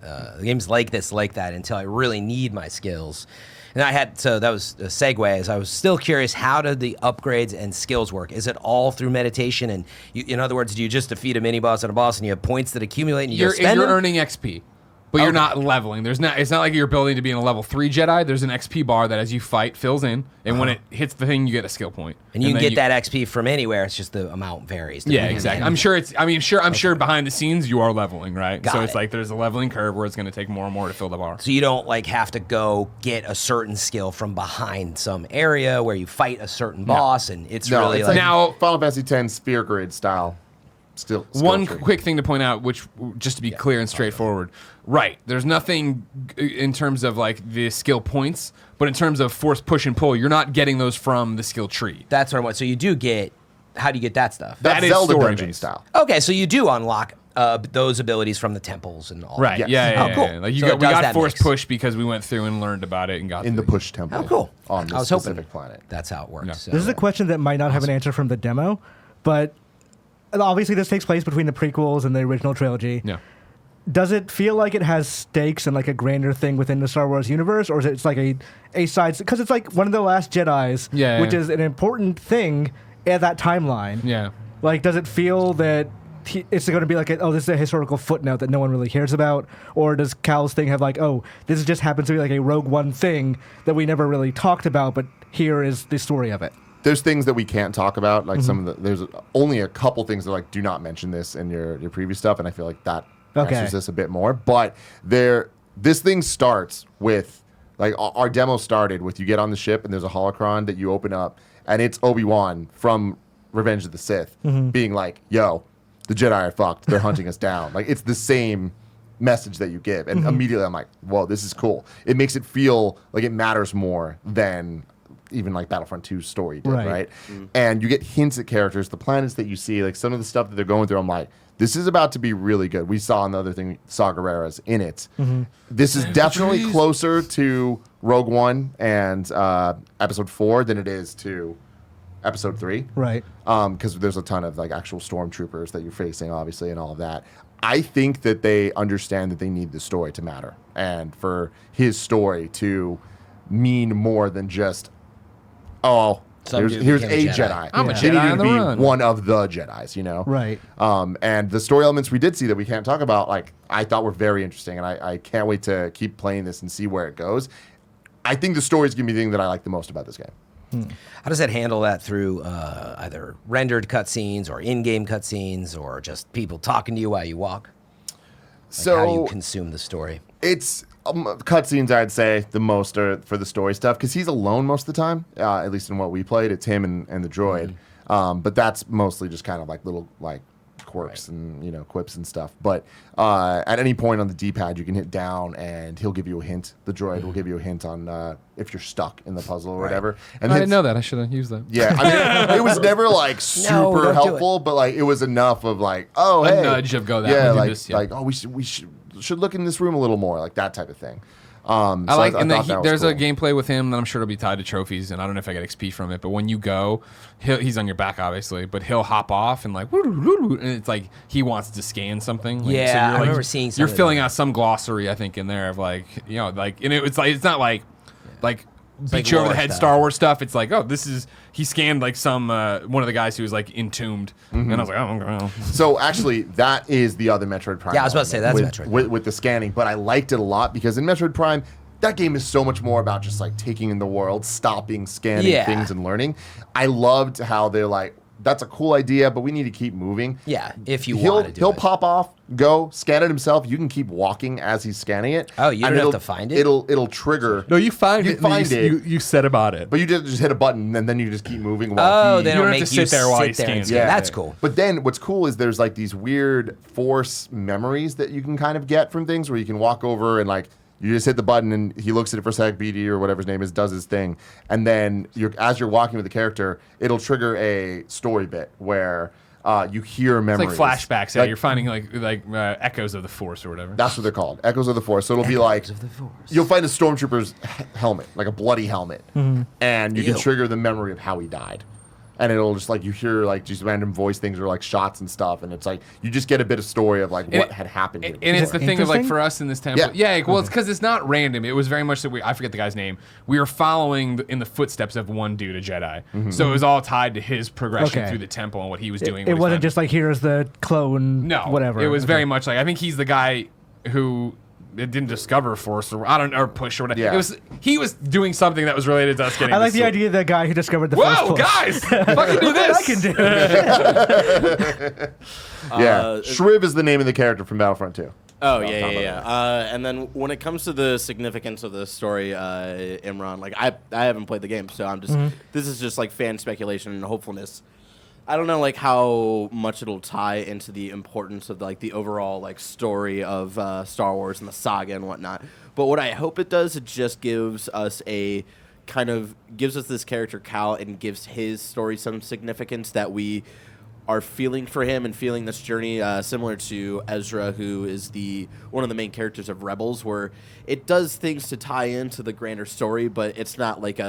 Games like that until I really need my skills. And so that was a segue, as I was still curious, how did the upgrades and skills work? Is it all through meditation? And in other words, do you just defeat a mini boss and a boss and you have points that accumulate and you You're spend them? earning XP. But you're not leveling. It's not like you're building to be in a level 3 Jedi. There's an XP bar that as you fight fills in, and when it hits the thing, you get a skill point. And you can get that XP from anywhere. It's just the amount varies. Yeah, exactly. I'm sure behind the scenes you are leveling, right? Got so it. it's like there's a leveling curve where it's going to take more and more to fill the bar. So you don't like have to go get a certain skill from behind some area where you fight a certain boss, and it's really it's like Now- Final Fantasy X sphere grid style. Skill One tree. quick thing to point out, which just to be clear and straightforward, right? There's nothing in terms of like the skill points, but in terms of force push and pull, you're not getting those from the skill tree. that's what I want. So you do get. How do you get that stuff? That's That is Zelda story dungeon based. style. Okay, so you do unlock those abilities from the temples and all. Right. Yes. Yeah. Oh, cool. Yeah. Like So we it does got that force mix. push because we went through and learned about it and got In the through. push temple. Oh, cool. On I this was hoping specific planet. that's how it works. No. So. This is a question that might not have an answer from the demo, but obviously this takes place between the prequels and the original trilogy. Yeah. Does it feel like it has stakes and like a grander thing within the Star Wars universe, or is it like a side? Because it's like one of the last Jedis, which is an important thing at that timeline. Yeah. Like, does it feel that it's going to be like, this is a historical footnote that no one really cares about? Or does Cal's thing have like, this just happens to be like a Rogue One thing that we never really talked about, but here is the story of it? There's things that we can't talk about, like there's only a couple things that are like, do not mention this in your previous stuff, and I feel like that answers this a bit more. But this thing starts with, like, our demo started with you get on the ship and there's a holocron that you open up, and it's Obi-Wan from Revenge of the Sith being like, yo, the Jedi are fucked. They're hunting us down. Like, it's the same message that you give. And immediately I'm like, whoa, this is cool. It makes it feel like it matters more than even like Battlefront 2's story did, right? And you get hints at characters, the planets that you see, like some of the stuff that they're going through. I'm like, this is about to be really good. We saw another thing, Saw Gerrera's in it. This is definitely closer to Rogue One and Episode 4 than it is to Episode 3. Right. Because there's a ton of like actual stormtroopers that you're facing, obviously, and all of that. I think that they understand that they need the story to matter, and for his story to mean more than just, oh, here's a Jedi. I'm a They Jedi need on to the be run. one of the Jedis, you know? Right. And the story elements we did see that we can't talk about, like, I thought were very interesting, and I can't wait to keep playing this and see where it goes. I think the story is going to be the thing that I like the most about this game. How does that handle that through either rendered cutscenes or in-game cutscenes or just people talking to you while you walk? Like So how do you consume the story? it's cutscenes, I'd say, the most are for the story stuff, because he's alone most of the time, at least in what we played. It's him and the droid. But that's mostly just kind of like little like quirks and, you know, quips and stuff. But at any point on the D-pad, you can hit down and he'll give you a hint. The droid will give you a hint on if you're stuck in the puzzle or whatever. And I didn't know that. I should have used that. Yeah, I mean, it was never like super don't do helpful, but like it was enough of like, oh, A hey, nudge of go that yeah, way, do like this, yeah. like oh, we should look in this room a little more, like that type of thing. I like, and thought that was there's a cool. gameplay with him that I'm sure will be tied to trophies, and I don't know if I get XP from it. But when you go, he's on your back, obviously, but he'll hop off and like, and it's like he wants to scan something. Like, Yeah, you're I like, remember seeing some you're of filling that. out some glossary, I think, in there of like, you know, like, and it's like it's not like beat like you over the lore head stuff. Star Wars stuff. It's like, oh, this is he scanned like some one of the guys who was like entombed, and I was like, oh, okay. So actually, that is the other Metroid Prime. Yeah, I was about to say, element that's with, Metroid. with the scanning, but I liked it a lot because in Metroid Prime, that game is so much more about just like taking in the world, stopping, scanning Yeah. things, and learning. I loved how they're like, that's a cool idea, but we need to keep moving. Yeah, if you want to do He'll it. pop off, go scan it himself. You can keep walking as he's scanning it. Oh, you and don't have it'll- to find it? It'll trigger. No, you find You it. and then find it. You said about it. But you just hit a button and then you just keep moving. While Oh, he, they You don't don't have make to you sit there while you sit there and scan. scan. Yeah. That's cool. But then what's cool is there's like these weird force memories that you can kind of get from things where you can walk over and like you just hit the button and he looks at it for a sec, BD or whatever his name is, does his thing. And then as you're walking with the character, it'll trigger a story bit where you hear It's memories. like flashbacks. Yeah, Like, you're finding like echoes of the Force or whatever. that's what they're called. Echoes of the Force. So it'll be like of the Force. you'll find a stormtrooper's helmet, like a bloody helmet, and you can Ew. trigger the memory of how he died. And it'll just like you hear like just random voice things or like shots and stuff, and it's like you just get a bit of story of like what had happened here. And it's the thing of like Interesting? for us in this temple. Yeah. Yeah, well, it's because it's not random. It was very much that I forget the guy's name. We were following in the footsteps of one dude, a Jedi. So it was all tied to his progression Okay. through the temple and what he was doing. It what he wasn't found. just like here's the clone. no, whatever. It was Okay. very much like I think he's the guy who didn't discover Force or or push or whatever. Yeah. He was doing something that was related to us getting. I like the sword. idea of that guy who discovered the Whoa, first push. guys! Fucking do Look what this! I can do. Yeah, Shriv is the name of the character from Battlefront 2. Oh Well, yeah, talk yeah, about yeah. And then when it comes to the significance of the story, Imran, like I haven't played the game, so I'm just this is just like fan speculation and hopefulness. I don't know like how much it'll tie into the importance of like the overall like story of Star Wars and the saga and whatnot. But what I hope it does, it just gives us this character Cal and gives his story some significance that we are feeling for him and feeling this journey, similar to Ezra, who is one of the main characters of Rebels, where it does things to tie into the grander story, but it's not like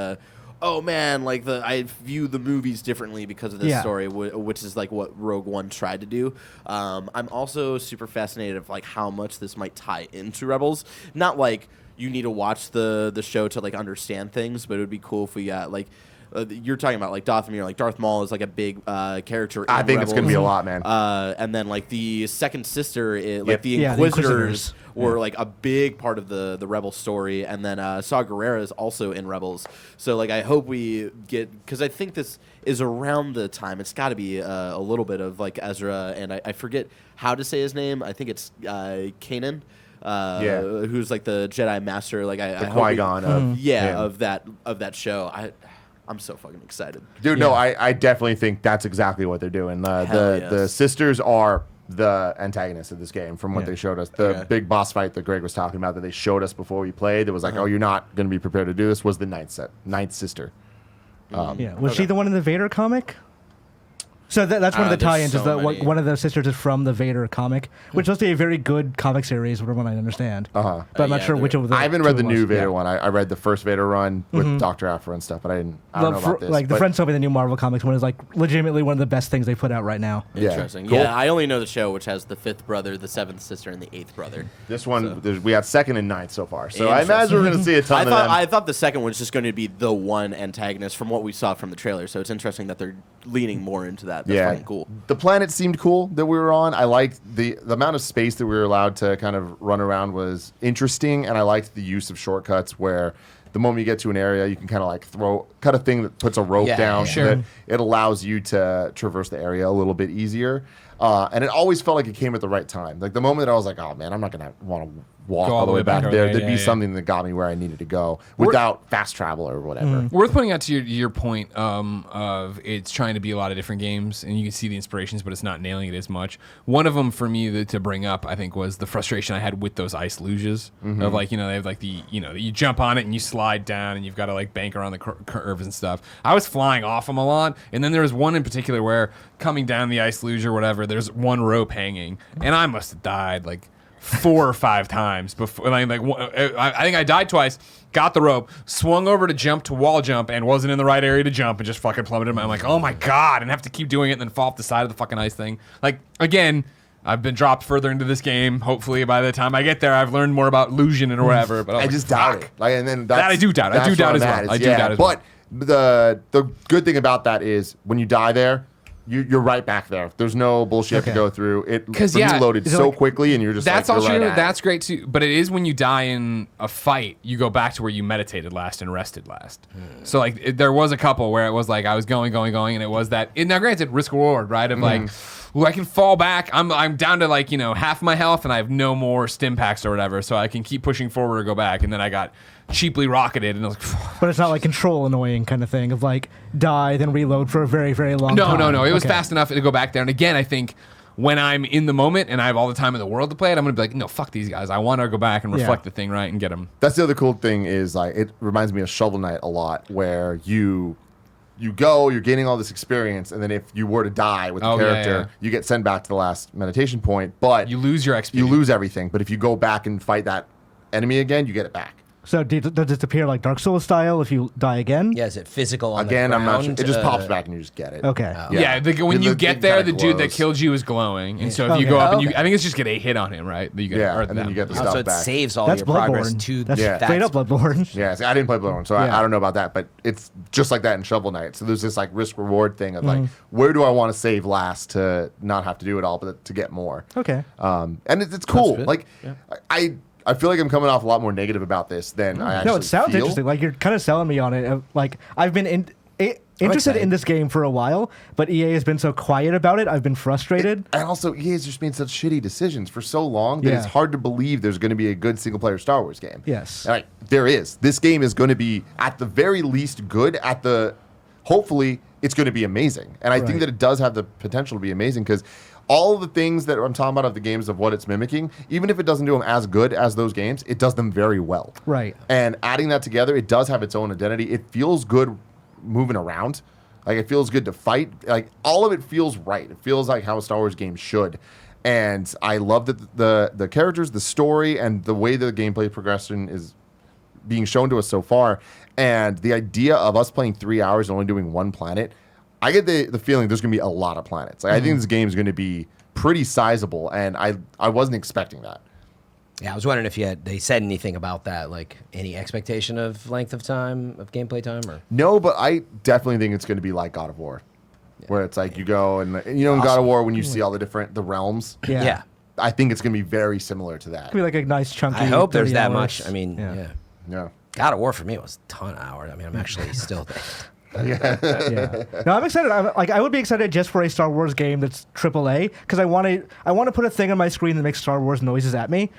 oh man, like I view the movies differently because of this Yeah. story, which is like what Rogue One tried to do. I'm also super fascinated of like how much this might tie into Rebels. Not like you need to watch the show to like understand things, but it would be cool if we got like. You're talking about like Dathomir, like Darth Maul is like a big character. I in think it's going to be a lot, man. and then like the second sister, like the Yeah, the Inquisitors Inquisitors. were like a big part of the Rebel story, and then Saw Gerrera is also in Rebels. So like I hope we get, because I think this is around the time it's got to be a little bit of like Ezra, and I forget how to say his name. I think it's Kanan. who's like the Jedi Master. Like I hope Qui-Gon of him. of that show. I'm so fucking excited, dude. No, I definitely think that's exactly what they're doing. The sisters are the antagonists of this game from what they showed us. The big boss fight that Greg was talking about that they showed us before we played. It was like, oh, you're not going to be prepared to do this. Was the ninth sister? Was she the one in the Vader comic? So that's one of the tie-ins. Is that one of the sisters is from the Vader comic, which was a very good comic series, from what I understand. But I'm not sure which of the. I haven't read the new Vader one. I read the first Vader run with Dr. Aphra and stuff, but I don't know about this. Like the friends told me the new Marvel Comics one is like legitimately one of the best things they put out right now. Interesting. Cool. Yeah, I only know the show, which has the 5th brother, the 7th sister, and the 8th brother. This one, we have 2nd and 9th so far. So I imagine we're going to see a ton of them. I thought the second one was just going to be the one antagonist from what we saw from the trailer. So it's interesting that they're leaning more into that. That's fucking cool. The planet seemed cool that we were on. I liked the amount of space that we were allowed to kind of run around was interesting, and I liked the use of shortcuts where the moment you get to an area, you can kind of like cut a thing that puts a rope down so that it allows you to traverse the area a little bit easier. And it always felt like it came at the right time. Like the moment that I was like, oh man, I'm not going to want to walk all the way back there. There'd be something that got me where I needed to go without fast travel or whatever. Worth pointing out to your point of it's trying to be a lot of different games, and you can see the inspirations, but it's not nailing it as much. One of them for me to bring up, I think, was the frustration I had with those ice luges of like, they have like you jump on it and you slide down and you've got to like bank around the curves and stuff. I was flying off them a lot, and then there was one in particular where coming down the ice luge or whatever, there's one rope hanging, and I must have died like 4 or 5 times before. I think I died twice. Got the rope, swung over to jump to wall jump, and wasn't in the right area to jump, and just fucking plummeted. I'm like, oh my god, and have to keep doing it, and then fall off the side of the fucking ice thing. Like again, I've been dropped further into this game. Hopefully, by the time I get there, I've learned more about illusion or whatever. But I just doubt it. Like, and then that I do doubt. I do doubt as well. I do doubt as well. But the good thing about that is when you die there, you're right back there. There's no bullshit you have to go through. It reloaded so quickly, and you're just that's like, all true. Right That's great too. But it is when you die in a fight, you go back to where you meditated last and rested last. So like there was a couple where it was like I was going, and it was that. Now granted, risk reward, right? Of like, ooh, I can fall back. I'm down to like half my health, and I have no more stim packs or whatever, so I can keep pushing forward or go back. And then I got cheaply rocketed, and I was like, but it's not like control annoying kind of thing of like die then reload for a very, very long time. No. It was fast enough to go back there. And again, I think when I'm in the moment and I have all the time in the world to play it, I'm gonna be like, no, fuck these guys. I want to go back and reflect the thing right and get them. That's the other cool thing is like it reminds me of Shovel Knight a lot, where you're gaining all this experience, and then if you were to die with the character, you get sent back to the last meditation point, but you lose your XP. You lose everything. But if you go back and fight that enemy again, you get it back. So does it disappear like Dark Souls style if you die again? Yeah, is it physical on again, the ground? I'm not sure. It just pops back and you just get it. Okay. When you get there, the dude that killed you is glowing. And so if you go up and I think it's just get a hit on him, right? You get and then you get the stuff so it back. saves all That's your progress Bloodborne. to That's that. straight up Bloodborne. Yeah, I didn't play Bloodborne, so I don't know about that, but it's just like that in Shovel Knight. So there's this like risk reward thing of like, where do I want to save last to not have to do it all, but to get more. Okay. And it's cool. Like I feel like I'm coming off a lot more negative about this than I actually No, it sounds feel. interesting. Like you're kind of selling me on it. Like I've been interested in this game for a while, but EA has been so quiet about it. I've been frustrated. And also, EA has just made such shitty decisions for so long that it's hard to believe there's going to be a good single-player Star Wars game. Yes. Like, there is. This game is going to be, at the very least, good. Hopefully, it's going to be amazing. And I think that it does have the potential to be amazing because all of the things that I'm talking about of the games of what it's mimicking, even if it doesn't do them as good as those games, it does them very well. Right. And adding that together, it does have its own identity. It feels good moving around. Like, it feels good to fight. Like, all of it feels right. It feels like how a Star Wars game should. And I love that the characters, the story, and the way the gameplay progression is being shown to us so far. And the idea of us playing 3 hours and only doing one planet, I get the feeling there's going to be a lot of planets. Like, I think this game is going to be pretty sizable, and I wasn't expecting that. Yeah, I was wondering if they said anything about that, like any expectation of length of time, of gameplay time, or no. But I definitely think it's going to be like God of War, where it's like you go and in God of War when you see all the realms. Yeah. I think it's going to be very similar to that. It'll be like a nice chunky. I hope there's 30 that hours. much. I mean, Yeah. God of War for me was a ton of hours. I mean, I'm actually still there. No, I'm excited. I would be excited just for a Star Wars game that's AAA because I want to put a thing on my screen that makes Star Wars noises at me.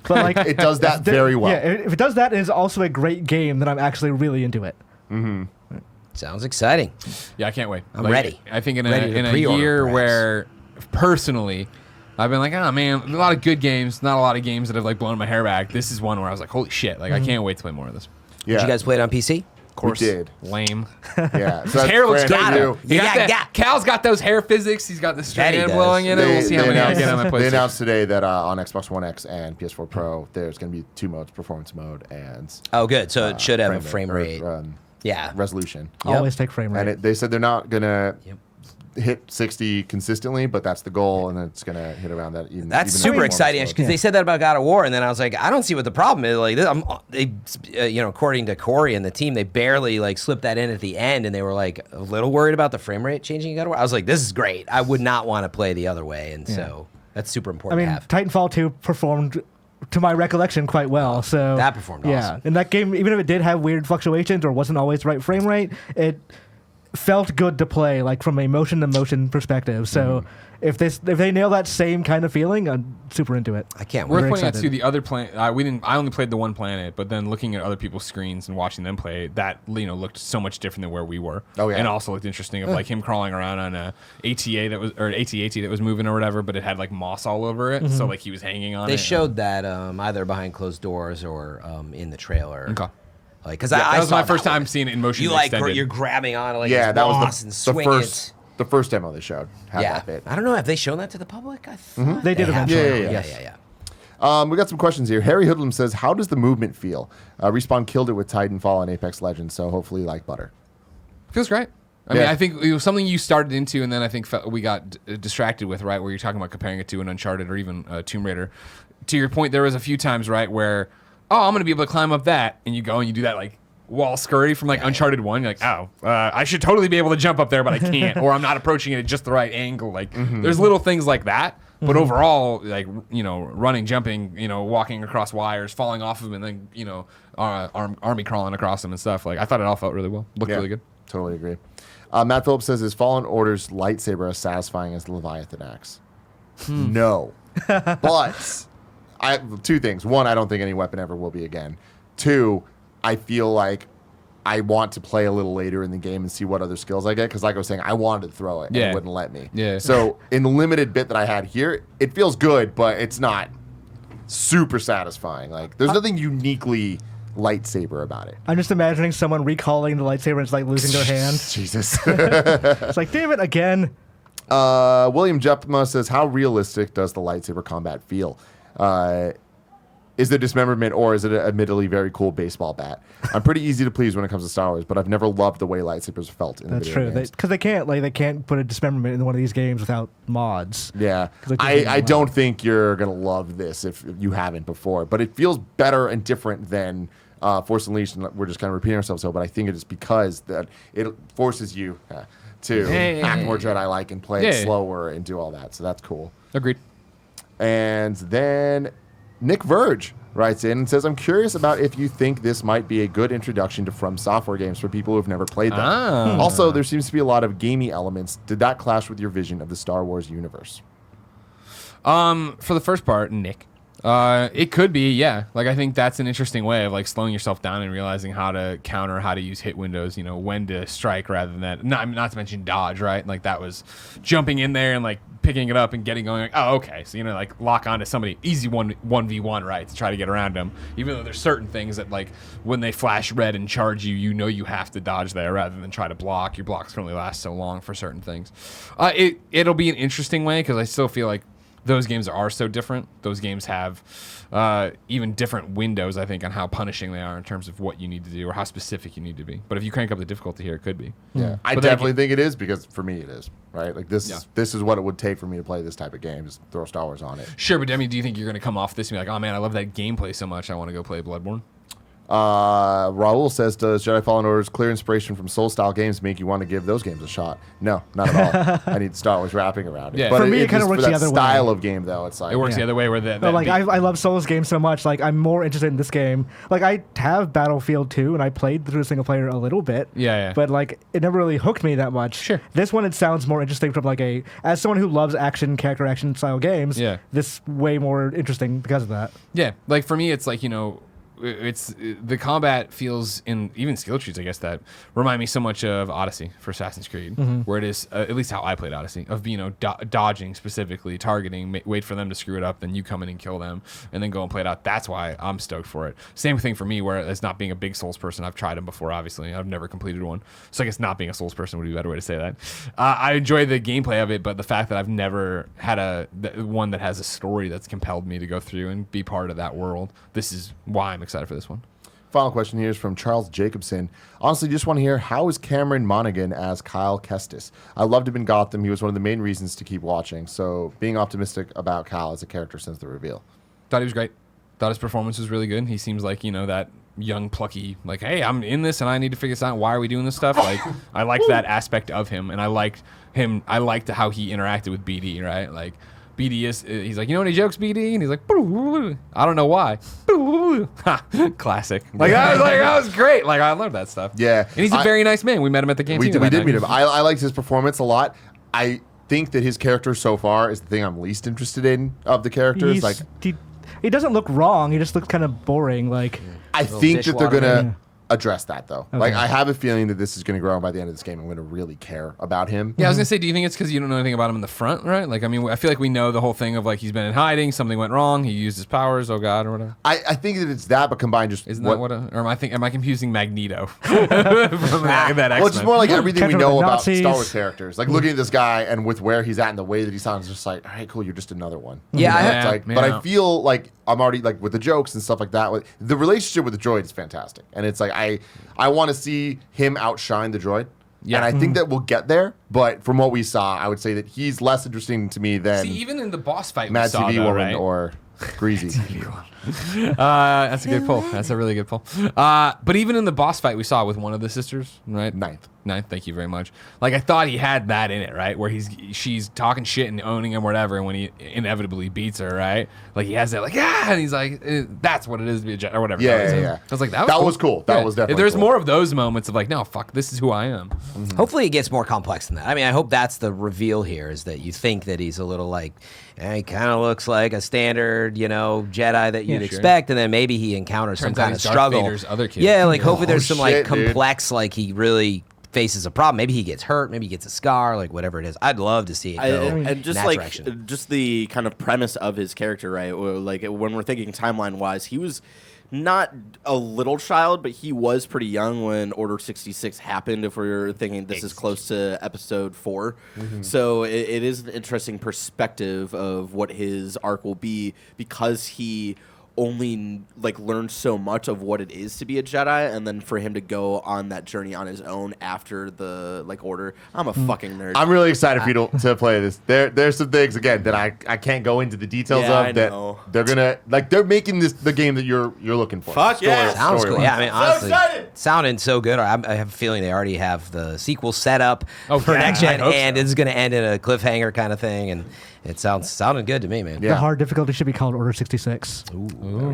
But like It does that very well. Yeah, if it does that, and it's also a great game, then I'm actually really into it. Sounds exciting. Yeah, I can't wait. I'm ready. I think in Ready to a pre-order, year perhaps. where, personally, I've been like, oh man, a lot of good games, not a lot of games that have like blown my hair back. This is one where I was like, holy shit, like I can't wait to play more of this. Yeah. Did you guys play it on PC? Of course, We did. lame. Yeah. So His that's hair looks brand good. new. He got Yeah, that. Cal's got those hair physics. He's got the That he strand does. blowing in it. We'll see how many I get on my They PlayStation. announced today that on Xbox One X and PS4 Pro, there's going to be 2 modes: performance mode and Oh, good. So it should have a frame rate. Yeah. resolution. Yep. Always take frame rate. And they said they're not going to Yep. hit 60 consistently, but that's the goal, and it's going to hit around that. Even, That's even super in exciting performance because they said that about God of War, and then I was like, I don't see what the problem is. Like, according to Corey and the team, they barely like slipped that in at the end, and they were like a little worried about the frame rate changing in God of War. I was like, this is great. I would not want to play the other way, and so that's super I important mean, to have. Titanfall 2 performed, to my recollection, quite well. So That performed awesome. In that game, even if it did have weird fluctuations or wasn't always the right frame rate, it felt good to play, like from a motion to motion perspective. So if they nail that same kind of feeling, I'm super into it. I can't Worth wait. pointing out excited. too, the other planet. I only played the one planet, but then looking at other people's screens and watching them play, that looked so much different than where we were. Oh, yeah. And also looked interesting of like him crawling around on a ATA that was or AT-AT that was moving or whatever, but it had like moss all over it, so like he was hanging on. They it. showed that either behind closed doors or in the trailer. Okay. Like, because That I was saw my first that time one. seeing it in motion. You like extended. you're grabbing on like Yeah, this that moss was and the swinging the first demo they showed. Had Yeah, that bit. I don't know. Have they shown that to the public? I thought They did have. eventually. Yeah. We got some questions here. Harry Hoodlum says, how does the movement feel? Respawn killed it with Titanfall and Apex Legends, so hopefully like butter. Feels great. I mean, Yeah. I think it was something you started into, and then I think we got distracted with, right, where you're talking about comparing it to an Uncharted or even Tomb Raider. To your point, there was a few times, right, where, oh, I'm going to be able to climb up that, and you go and you do that, like, wall scurry from, like, Uncharted 1. You're like, oh, I should totally be able to jump up there, but I can't, or I'm not approaching it at just the right angle. Like, there's little things like that. But overall, like, running, jumping, walking across wires, falling off of them, and then, army crawling across them and stuff. Like, I thought it all felt really well. Looked really good. Totally agree. Matt Phillips says, is Fallen Order's lightsaber as satisfying as the Leviathan axe? No. But I have 2 things. 1, I don't think any weapon ever will be again. 2, I feel like I want to play a little later in the game and see what other skills I get. Because like I was saying, I wanted to throw it and it wouldn't let me. Yeah. So in the limited bit that I had here, it feels good, but it's not super satisfying. Like there's nothing uniquely lightsaber about it. I'm just imagining someone recalling the lightsaber and it's like losing their hand. Jesus. It's like, damn it, again. William Jepma says, how realistic does the lightsaber combat feel? Is there dismemberment or is it an admittedly very cool baseball bat? I'm pretty easy to please when it comes to Star Wars, but I've never loved the way lightsabers felt in the That's video true. games. Because they can't put a dismemberment in one of these games without mods. Yeah. 'Cause it doesn't I allow don't think you're going to love this if you haven't before, but it feels better and different than Force Unleashed, and we're just kind of repeating ourselves, but I think it is because that it forces you to act more Jedi-like and play it slower and do all that, so that's cool. Agreed. And then Nick Verge writes in and says, I'm curious about if you think this might be a good introduction to From Software games for people who've never played them. Also, there seems to be a lot of gamey elements. Did that clash with your vision of the Star Wars universe? For the first part, Nick, it could be, yeah. Like, I think that's an interesting way of like slowing yourself down and realizing how to counter, how to use hit windows, when to strike rather than that. Not to mention dodge, right? Like that was jumping in there and like picking it up and getting going. Like, oh, okay. So, like lock onto somebody, easy 1v1, right? To try to get around them. Even though there's certain things that like when they flash red and charge you, you have to dodge there rather than try to block. Your blocks can only last so long for certain things. It'll be an interesting way because I still feel like those games are so different. Those games have even different windows, I think, on how punishing they are in terms of what you need to do or how specific you need to be. But if you crank up the difficulty here, it could be. Yeah, I But then definitely think it is because for me it is, right? Like this is what it would take for me to play this type of game, just throw Star Wars on it. Sure, but I mean, do you think you're going to come off this and be like, oh man, I love that gameplay so much, I want to go play Bloodborne? Raul says, does Jedi Fallen Order's clear inspiration from Soul-style games make you want to give those games a shot? No, not at all. I need Star Wars wrapping around it. Yeah. But For me, it kinda just works for the that other way. style of game, though. It's like, It works the other way where No, like I love Souls games so much. Like I'm more interested in this game. Like I have Battlefield 2 and I played through single player a little bit. Yeah. But like it never really hooked me that much. Sure. This one it sounds more interesting from like as someone who loves character action style games. Yeah. This way more interesting because of that. Yeah, like for me, it's like, it's the combat feels in even skill trees, I guess, that remind me so much of Odyssey for Assassin's Creed, where it is at least how I played Odyssey of dodging specifically, targeting, wait for them to screw it up, then you come in and kill them, and then go and play it out. That's why I'm stoked for it. Same thing for me, where it's not being a big Souls person. I've tried them before, obviously. I've never completed one, so I guess not being a Souls person would be a better way to say that. I enjoy the gameplay of it, but the fact that I've never had one that has a story that's compelled me to go through and be part of that world. This is why I'm excited for this one. Final question here is from Charles Jacobson. Honestly, just want to hear, how is Cameron Monaghan as Kyle Kestis? I loved him in Gotham. He was one of the main reasons to keep watching. So being optimistic about Kyle as a character since the reveal. Thought he was great. Thought his performance was really good. He seems like, that young, plucky, like, hey, I'm in this and I need to figure this out. Why are we doing this stuff? Like, I liked that aspect of him. And I liked how he interacted with BD, right? Like, BD he's like, any jokes, BD? And he's like, I don't know why. Classic. Like, that was great. Like, I love that stuff. Yeah. And he's a very nice man. We met him at the canteen. We did meet him. I liked his performance a lot. I think that his character so far is the thing I'm least interested in of the characters. He doesn't look wrong. He just looks kind of boring. Like I think that they're gonna address that though. Okay. Like I have a feeling that this is gonna grow, and by the end of this game, I'm gonna really care about him. Yeah, I was gonna say, do you think it's because you don't know anything about him in the front, right? Like, I mean, I feel like we know the whole thing of like he's been in hiding, something went wrong, he used his powers, oh god, or whatever. I think that it's that, but combined just Isn't that what? Or am I confusing Magneto from that X-Men? Well, it's just more like everything we Catch know with the about Nazis. Star Wars characters. Like looking at this guy and with where he's at and the way that he sounds, just like, all right, cool, you're just another one. Yeah, It's like, but I feel like I'm already like with the jokes and stuff like that. The relationship with the droid is fantastic, and it's like I want to see him outshine the droid. Yeah. And I think that we'll get there, but from what we saw, I would say that he's less interesting to me than even in the boss fight Mad we saw, TV though, Woman right? or Greasy. That's a good pull. That's a really good pull. But even in the boss fight we saw with one of the sisters, right? Ninth. Thank you very much. Like, I thought he had that in it, right? Where she's talking shit and owning him or whatever, and when he inevitably beats her, right? Like, he has that, like, and he's like, that's what it is to be a Jedi, or whatever. Yeah. I was like, That was cool. That was definitely There's cool. more of those moments of like, no, fuck, this is who I am. Mm-hmm. Hopefully it gets more complex than that. I mean, I hope that's the reveal here, is that you think that he's a little like, he kind of looks like a standard, Jedi that you'd expect, and then maybe he encounters some Turns out kind of he's Darth struggle. Vader's other kid. Yeah, like hopefully there's some like shit, dude. complex, like he really faces a problem. Maybe he gets hurt, maybe he gets a scar, like whatever it is. I'd love to see it go And just in that like direction. just the kind of premise of his character, right? Like when we're thinking timeline wise, he was not a little child, but he was pretty young when Order 66 happened, if we're thinking this is close to episode 4. So it is an interesting perspective of what his arc will be, because he only like learned so much of what it is to be a Jedi, and then for him to go on that journey on his own after the Order. I'm a fucking nerd. I'm really excited for you to play this. There's some things again that I can't go into the details Yeah, I of that know. they're gonna they're making this the game that you're looking for. Fuck yeah. Sounds cool. story-wise. Yeah, I mean, honestly, excited! sounding so good. I have a feeling they already have the sequel set up for yeah, next gen, I hope and so. it's going to end in a cliffhanger kind of thing. And it sounded good to me, man. Yeah. the hard difficulty should be called Order 66. Ooh,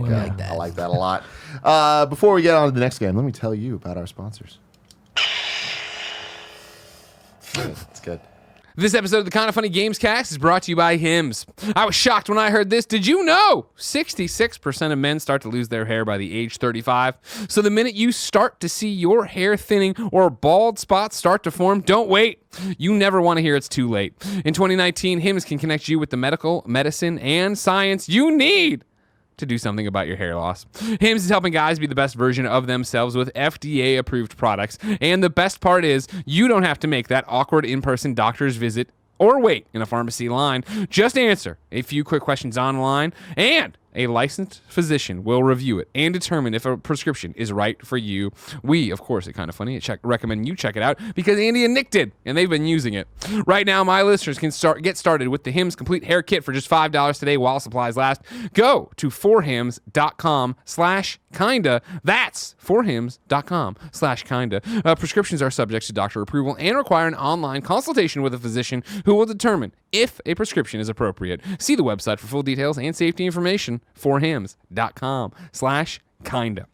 I like that. I like that a lot. Before we get on to the next game, let me tell you about our sponsors. It's good. This episode of the Kind of Funny Gamescast is brought to you by Hims. I was shocked when I heard this. Did you know 66% of men start to lose their hair by the age 35? So the minute you start to see your hair thinning or bald spots start to form, don't wait. You never want to hear it's too late. In 2019, Hims can connect you with the medical, medicine, and science you need to do something about your hair loss. Hims is helping guys be the best version of themselves with FDA-approved products. And the best part is, you don't have to make that awkward in-person doctor's visit or wait in a pharmacy line. Just answer a few quick questions online, and A licensed physician will review it and determine if a prescription is right for you. We, of course, at Kinda Funny, recommend you check it out because Andy and Nick did, and they've been using it. Right now, my listeners can get started with the Hims Complete Hair Kit for just $5 today while supplies last. Go to forhims.com/kinda. That's forhims.com/kinda. Prescriptions are subject to doctor approval and require an online consultation with a physician who will determine if a prescription is appropriate. See the website for full details and safety information, forhims.com/kinda.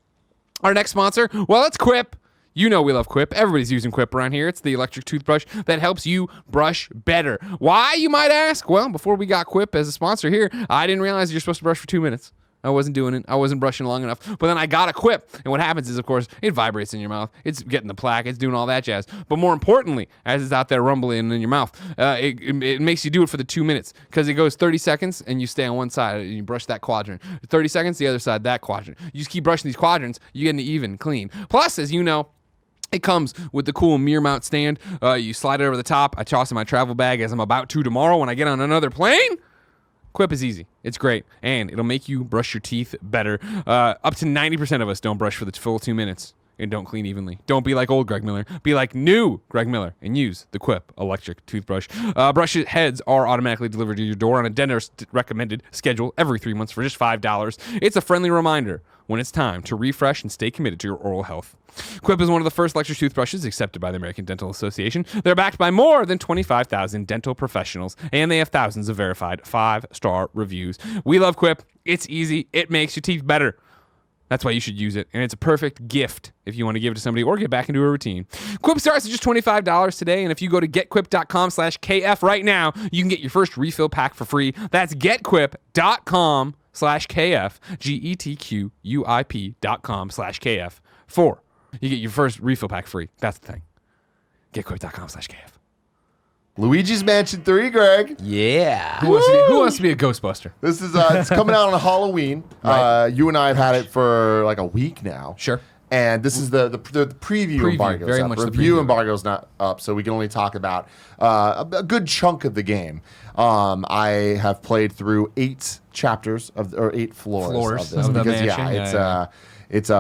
Our next sponsor, well, it's Quip. You know we love Quip. Everybody's using Quip around here. It's the electric toothbrush that helps you brush better. Why, you might ask? Well, before we got Quip as a sponsor here, I didn't realize you're supposed to brush for 2 minutes. I wasn't doing it. I wasn't brushing long enough. But then I got a Quip. And what happens is, of course, it vibrates in your mouth. It's getting the plaque. It's doing all that jazz. But more importantly, as it's out there rumbling in your mouth, it makes you do it for the 2 minutes. Because it goes 30 seconds and you stay on one side. And you brush that quadrant. 30 seconds, the other side, that quadrant. You just keep brushing these quadrants. You get an even clean. Plus, as you know, it comes with the cool mirror mount stand. You slide it over the top. I toss it in my travel bag as I'm about to tomorrow when I get on another plane. Quip is easy. It's great. And it'll make you brush your teeth better. Up to 90% of us don't brush for the full 2 minutes and don't clean evenly. Don't be like old Greg Miller. Be like new Greg Miller and use the Quip electric toothbrush. Brush heads are automatically delivered to your door on a dentist recommended schedule every 3 months for just $5. It's a friendly reminder when it's time to refresh and stay committed to your oral health. Quip is one of the first electric toothbrushes accepted by the American Dental Association. They're backed by more than 25,000 dental professionals, and they have thousands of verified 5-star reviews. We love Quip. It's easy. It makes your teeth better. That's why you should use it, and it's a perfect gift if you want to give it to somebody or get back into a routine. Quip starts at just $25 today, and if you go to getquip.com/KF right now, you can get your first refill pack for free. That's getquip.com/KF, GETQUIP.com/KF. You get your first refill pack free. That's the thing. Getquip.com/KF. Luigi's Mansion 3, Greg. Yeah. Who wants to be a Ghostbuster? This is it's coming out on Halloween. Right. You and I have had it for like a week now. Sure. And this is the preview embargo. Very much the review preview. embargo's not up, so we can only talk about a good chunk of the game. I have played through 8 chapters or 8 floors of this of the because mansion. it's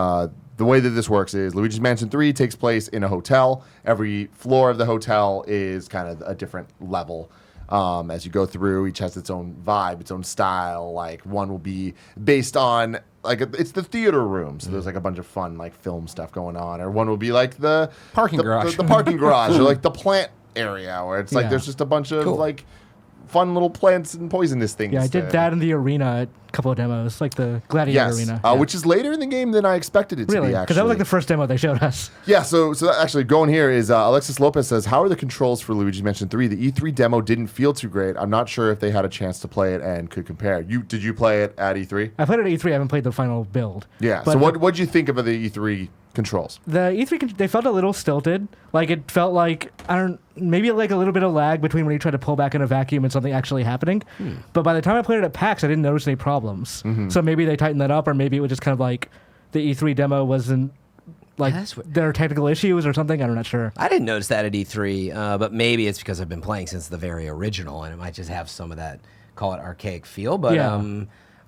the way that this works is Luigi's Mansion 3 takes place in a hotel. Every floor of the hotel is kind of a different level. As you go through, each has its own vibe, its own style. Like one will be based on it's the theater room, so there's like a bunch of fun like film stuff going on. Or one will be like the Parking garage. the parking garage, or like the plant area where it's like there's just a bunch of like fun little plants and poisonous things. Yeah, I did that in the arena, a couple of demos, like the Gladiator arena. Which is later in the game than I expected it to Really? be, Because actually. that was like the first demo they showed us. Yeah, so actually going here is Alexis Lopez says, how are the controls for Luigi's Mansion 3? The E3 demo didn't feel too great. I'm not sure if they had a chance to play it and could compare. Did you play it at E3? I played it at E3. I haven't played the final build. Yeah, But so what'd you think of the E3 controls? The E3, they felt a little stilted. Like, it felt like, maybe like a little bit of lag between when you try to pull back in a vacuum and something actually happening. But by the time I played it at PAX, I didn't notice any problems. So maybe they tightened that up, or maybe it was just kind of like the E3 demo wasn't, like, there are technical issues or something. I'm not sure. I didn't notice that at E3, but maybe it's because I've been playing since the very original, and it might just have some of that, call it archaic feel. But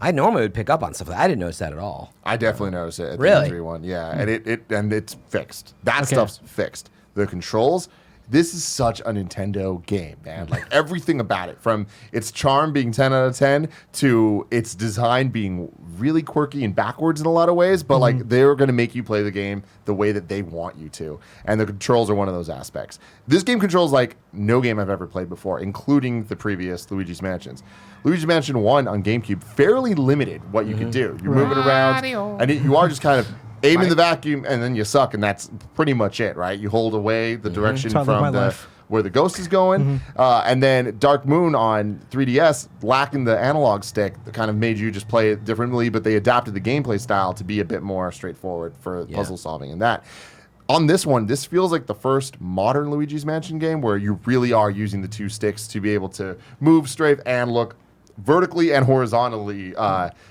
I normally would pick up on stuff like that. I didn't notice that at all. I definitely noticed it at Really? the E3 one. Yeah, and it's fixed. That stuff's fixed. The controls, this is such a Nintendo game, man. Like everything about it, from its charm being 10 out of 10 to its design being really quirky and backwards in a lot of ways, but like they're going to make you play the game the way that they want you to. And the controls are one of those aspects. This game controls like no game I've ever played before, including the previous Luigi's Mansions. Luigi's Mansion 1 on GameCube, fairly limited what you could do. You're moving around, and you are just kind of aim in the vacuum, and then you suck, and that's pretty much it, right? You hold away the direction Sounds like my from life. where the ghost is going, and then Dark Moon on 3DS, lacking the analog stick, that kind of made you just play it differently, but they adapted the gameplay style to be a bit more straightforward for puzzle solving and that. On this one, this feels like the first modern Luigi's Mansion game where you really are using the 2 sticks to be able to move, strafe, and look vertically and horizontally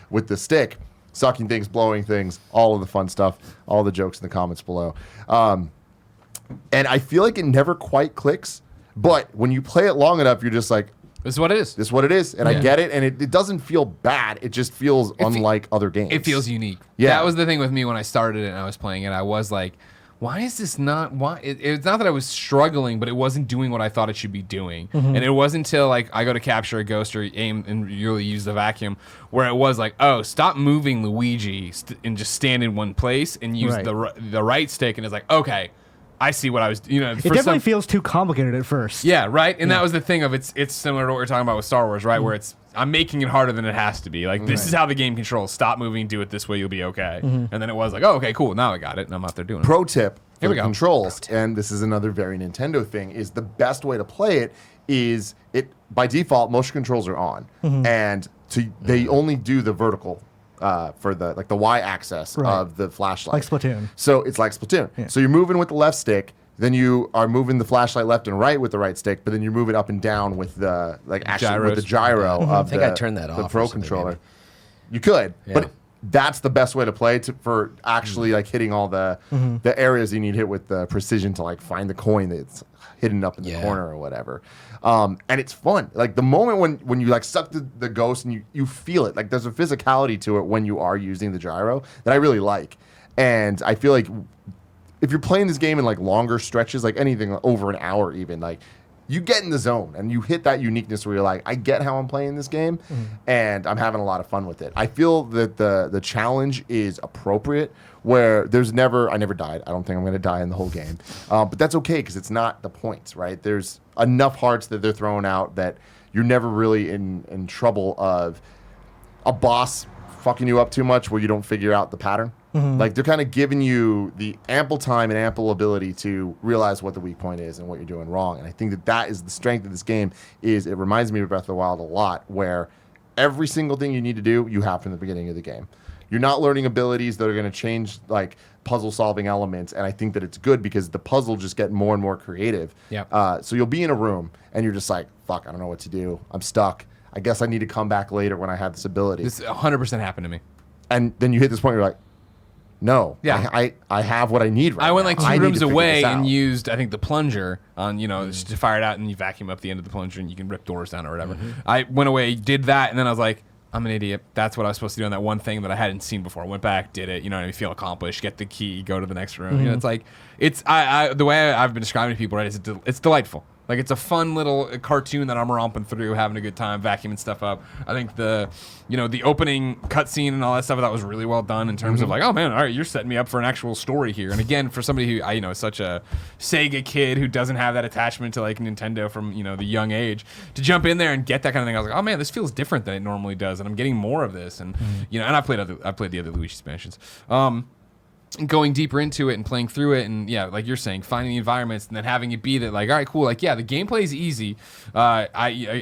with the stick, sucking things, blowing things, all of the fun stuff, all the jokes in the comments below. And I feel like it never quite clicks, but when you play it long enough, you're just like, This is what it is. This is what it is, and I get it, and it doesn't feel bad. It just feels unlike other games. It feels unique. Yeah. That was the thing with me when I started it and I was playing it. I was like, why is this not... Why? It's not that I was struggling, but it wasn't doing what I thought it should be doing. And it wasn't until like I go to capture a ghost or aim and really use the vacuum where it was like, oh, stop moving Luigi and just stand in one place and use the right stick. And it's like, okay, I see what I was... It definitely feels too complicated at first. Yeah, right? And that was the thing of it's similar to what we're talking about with Star Wars, right? Where I'm making it harder than it has to be. Like, this is how the game controls. Stop moving, do it this way, you'll be okay. And then it was like, oh, okay, cool, now I got it, and I'm out there doing it. Pro tip Here for we the go. controls, and this is another very Nintendo thing, is the best way to play it is, by default, motion controls are on. And they only do the vertical for the Y-axis of the flashlight. Like Splatoon. So it's like Splatoon. Yeah. So you're moving with the left stick, then you are moving the flashlight left and right with the right stick, but then you move it up and down with the with the gyro of I think I turned that the off Pro or something, controller. maybe. You could, Yeah. but that's the best way to play for actually like hitting all the areas you need hit with the precision to like find the coin that's hidden up in the corner or whatever. And it's fun. Like the moment when you like suck the ghost and you feel it, like there's a physicality to it when you are using the gyro that I really like. And I feel like if you're playing this game in like longer stretches, like anything over an hour even, like you get in the zone and you hit that uniqueness where you're like, I get how I'm playing this game and I'm having a lot of fun with it. I feel that the challenge is appropriate where I never died. I don't think I'm going to die in the whole game. But that's okay because it's not the points, right? There's enough hearts that they're throwing out that you're never really in trouble of a boss fucking you up too much where you don't figure out the pattern. Like they're kind of giving you the ample time and ample ability to realize what the weak point is and what you're doing wrong. And I think that is the strength of this game. Is it reminds me of Breath of the Wild a lot, where every single thing you need to do, you have from the beginning of the game. You're not learning abilities that are going to change like puzzle solving elements, and I think that it's good because the puzzle just get more and more creative. So you'll be in a room and you're just like, fuck, I don't know what to do. I'm stuck. I guess I need to come back later when I have this ability. This 100% happened to me. And then you hit this point, you're like, no, Yeah. I have what I need right now. I went like I two need rooms to figure away this and out. used, I think, the plunger on, just to fire it out and you vacuum up the end of the plunger and you can rip doors down or whatever. I went away, did that, and then I was like, I'm an idiot. That's what I was supposed to do on that one thing that I hadn't seen before. Went back, did it, I feel accomplished, get the key, go to the next room. It's like, the way I've been describing it to people, right, it's delightful. Like, it's a fun little cartoon that I'm romping through, having a good time, vacuuming stuff up. I think the opening cutscene and all that stuff, that was really well done in terms of like, oh man, all right, you're setting me up for an actual story here. And again, for somebody who, is such a Sega kid who doesn't have that attachment to like Nintendo from, the young age, to jump in there and get that kind of thing, I was like, oh man, this feels different than it normally does. And I'm getting more of this. And, and I played the other Luigi expansions. Going deeper into it and playing through it, and like you're saying, finding the environments and then having it be that like, all right, cool, like the gameplay is easy. I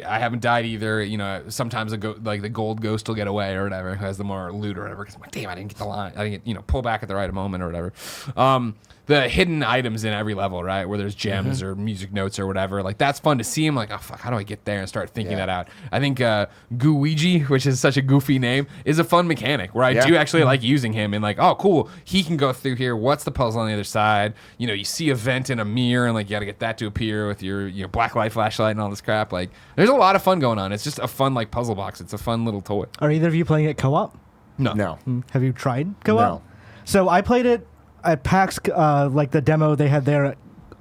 haven't died either. Sometimes the gold ghost will get away or whatever, who has the more loot or whatever. Because I'm like, damn, I didn't get the line. I didn't get pull back at the right moment or whatever. The hidden items in every level, right, where there's gems or music notes or whatever, like that's fun to see. I'm like, oh fuck, how do I get there and start thinking that out? I think Luigi, which is such a goofy name, is a fun mechanic where I do actually like using him and like, oh cool, he can go through here. What's the puzzle on the other side? You see a vent in a mirror and like you got to get that to appear with your black light flashlight and all this crap. Like there's a lot of fun going on. It's just a fun like puzzle box. It's a fun little toy. Are either of you playing it co-op? No. Have you tried co-op? No. So I played it at PAX, like the demo they had there. It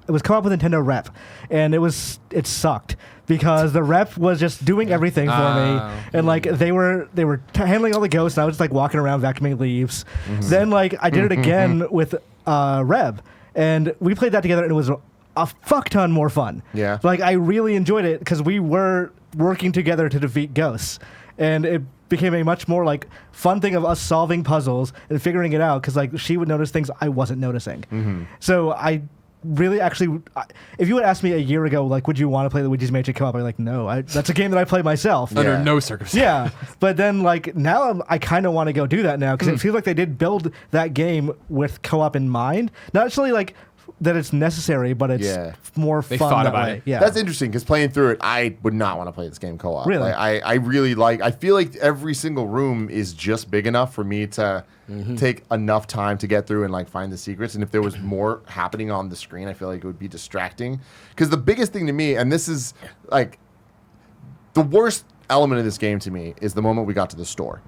was co-op with Nintendo Rep, and it sucked because the rep was just doing everything for me, and like they were handling all the ghosts, and I was just like walking around vacuuming leaves. Then like I did it again with Reb, and we played that together, and it was a fuck ton more fun. Yeah. Like I really enjoyed it because we were working together to defeat ghosts, and it became a much more like fun thing of us solving puzzles and figuring it out because like she would notice things I wasn't noticing. So I really actually, if you had asked me a year ago, like, would you want to play Luigi's Mansion co-op? I'd be like, no, that's a game that I play myself. Under no circumstances. Yeah, but then like now I kind of want to go do that now because it feels like they did build that game with co-op in mind. Not actually like that it's necessary, but it's more They fun thought that about way. it. Yeah, That's interesting because playing through it, I would not want to play this game co-op. Really? Like, I really like. I feel like every single room is just big enough for me to take enough time to get through and like find the secrets. And if there was more happening on the screen, I feel like it would be distracting. Because the biggest thing to me, and this is like the worst element of this game to me is the moment we got to the store.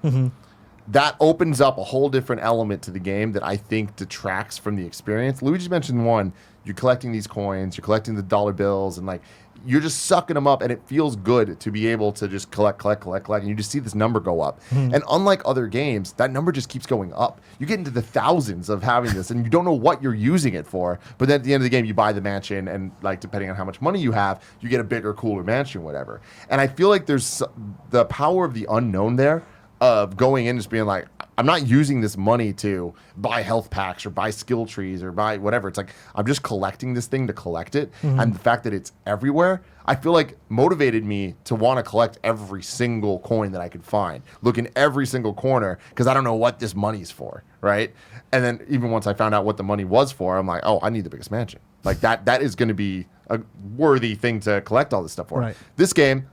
That opens up a whole different element to the game that I think detracts from the experience. Luigi mentioned one, you're collecting these coins, you're collecting the dollar bills, and like you're just sucking them up, and it feels good to be able to just collect, and you just see this number go up. And unlike other games, that number just keeps going up. You get into the thousands of having this, and you don't know what you're using it for. But then at the end of the game, you buy the mansion, and like depending on how much money you have, you get a bigger, cooler mansion, whatever. And I feel like there's the power of the unknown there, of going in and just being like, I'm not using this money to buy health packs or buy skill trees or buy whatever. It's like, I'm just collecting this thing to collect it. And the fact that it's everywhere, I feel like motivated me to want to collect every single coin that I could find. Look in every single corner because I don't know what this money's for, right? And then even once I found out what the money was for, I'm like, oh, I need the biggest mansion. Like that is going to be a worthy thing to collect all this stuff for. Right. This game,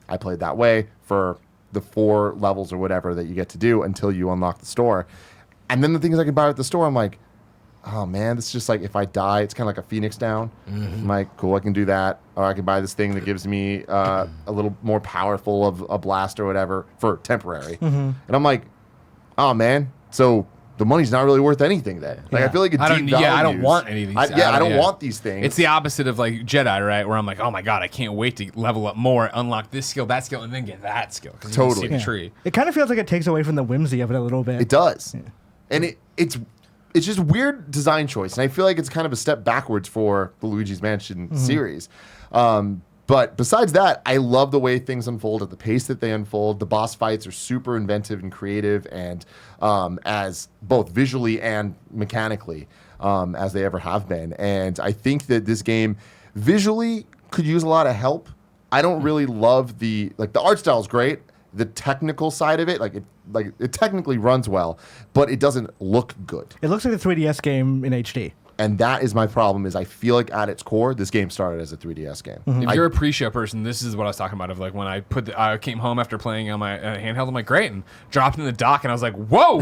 I played that way for the 4 levels or whatever that you get to do until you unlock the store. And then the things I can buy at the store, I'm like, oh man, this is just like if I die, it's kind of like a Phoenix down. I'm like, cool, I can do that. Or I can buy this thing that gives me a little more powerful of a blast or whatever for temporary. And I'm like, oh man, so the money's not really worth anything then. Like I feel like it devalues. I don't want any of these. I don't want these things. It's the opposite of like Jedi, right? Where I'm like, oh my god, I can't wait to level up more, unlock this skill, that skill, and then get that skill. Totally. You see the tree. It kind of feels like it takes away from the whimsy of it a little bit. It does. And it's just weird design choice. And I feel like it's kind of a step backwards for the Luigi's Mansion series. But besides that, I love the way things unfold at the pace that they unfold. The boss fights are super inventive and creative, and as both visually and mechanically as they ever have been. And I think that this game visually could use a lot of help. I don't really love the art style is great. The technical side of it, it technically runs well, but it doesn't look good. It looks like a 3DS game in HD. And that is my problem, is I feel like at its core, this game started as a 3DS game. If you're a pre-show person, this is what I was talking about. Of like when I came home after playing on my handheld, I'm like, great, and dropped in the dock, and I was like, whoa,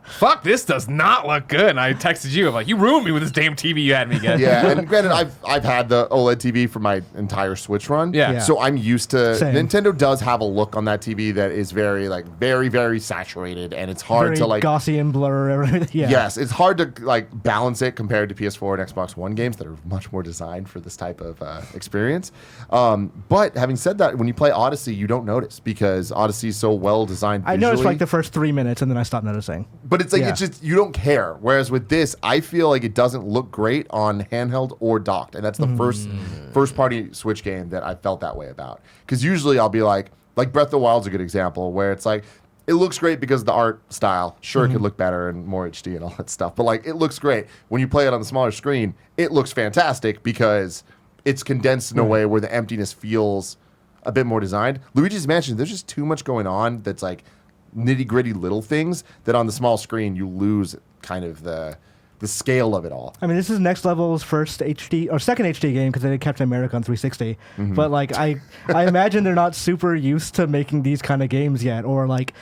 fuck, this does not look good. And I texted you, I'm like, you ruined me with this damn TV you had me get. Yeah, and granted, I've had the OLED TV for my entire Switch run. Yeah. So I'm used to. Same. Nintendo does have a look on that TV that is very very saturated, and it's hard to like Gaussian blur. Everything. Yeah. Yes, it's hard to like balance it compared to PS4 and Xbox One games that are much more designed for this type of experience. But having said that, when you play Odyssey, you don't notice because Odyssey is so well designed. I noticed like the first 3 minutes, and then I stopped noticing. But it's like it's just you don't care. Whereas with this, I feel like it doesn't look great on handheld or docked, and that's the first party Switch game that I felt that way about. Because usually I'll be like Breath of the Wild's a good example where it's like, it looks great because of the art style. Sure, it could look better and more HD and all that stuff, but like it looks great. When you play it on the smaller screen, it looks fantastic because it's condensed in a way where the emptiness feels a bit more designed. Luigi's Mansion, there's just too much going on that's like nitty-gritty little things that on the small screen you lose kind of the scale of it all. I mean, this is Next Level's first HD or second HD game because they did Captain America on 360. But like, I imagine they're not super used to making these kind of games yet, or like.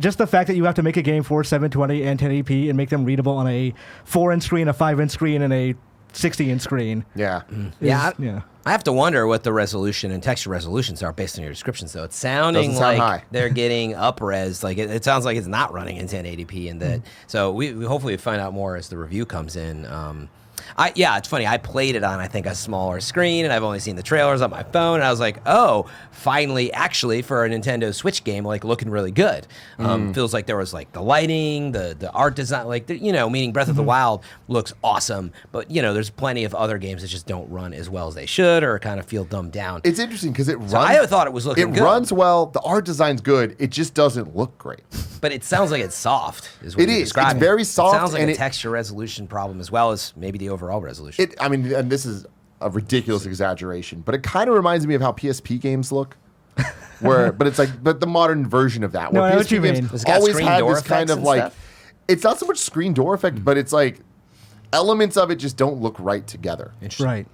Just the fact that you have to make a game for 720 and 1080p and make them readable on a 4-inch screen, a 5-inch screen, and a 60-inch screen. Yeah. I have to wonder what the resolution and texture resolutions are based on your descriptions, though. It's sounding Doesn't sound like high. they're getting up-res. Like it sounds like it's not running in 1080p, and that. So we hopefully find out more as the review comes in. It's funny. I played it on, I think, a smaller screen, and I've only seen the trailers on my phone. And I was like, oh, finally, actually, for a Nintendo Switch game, like looking really good. Feels like there was like the lighting, the art design, meaning Breath of the Wild looks awesome. But there's plenty of other games that just don't run as well as they should, or kind of feel dumbed down. It's interesting because it runs. So I thought it was looking good. It runs well. The art design's good. It just doesn't look great. But it sounds like it's soft. Is what It you're is. describing. It's very soft, It sounds like and a texture resolution problem as well as maybe the overall resolution. And this is a ridiculous exaggeration, but it kind of reminds me of how PSP games look. But it's like, the modern version of that. No, Where I know what PSP you mean. games It's got always screen had door this kind effects of and like, stuff? it's not so much screen door effect, but it's like elements of it just don't look right together. Right.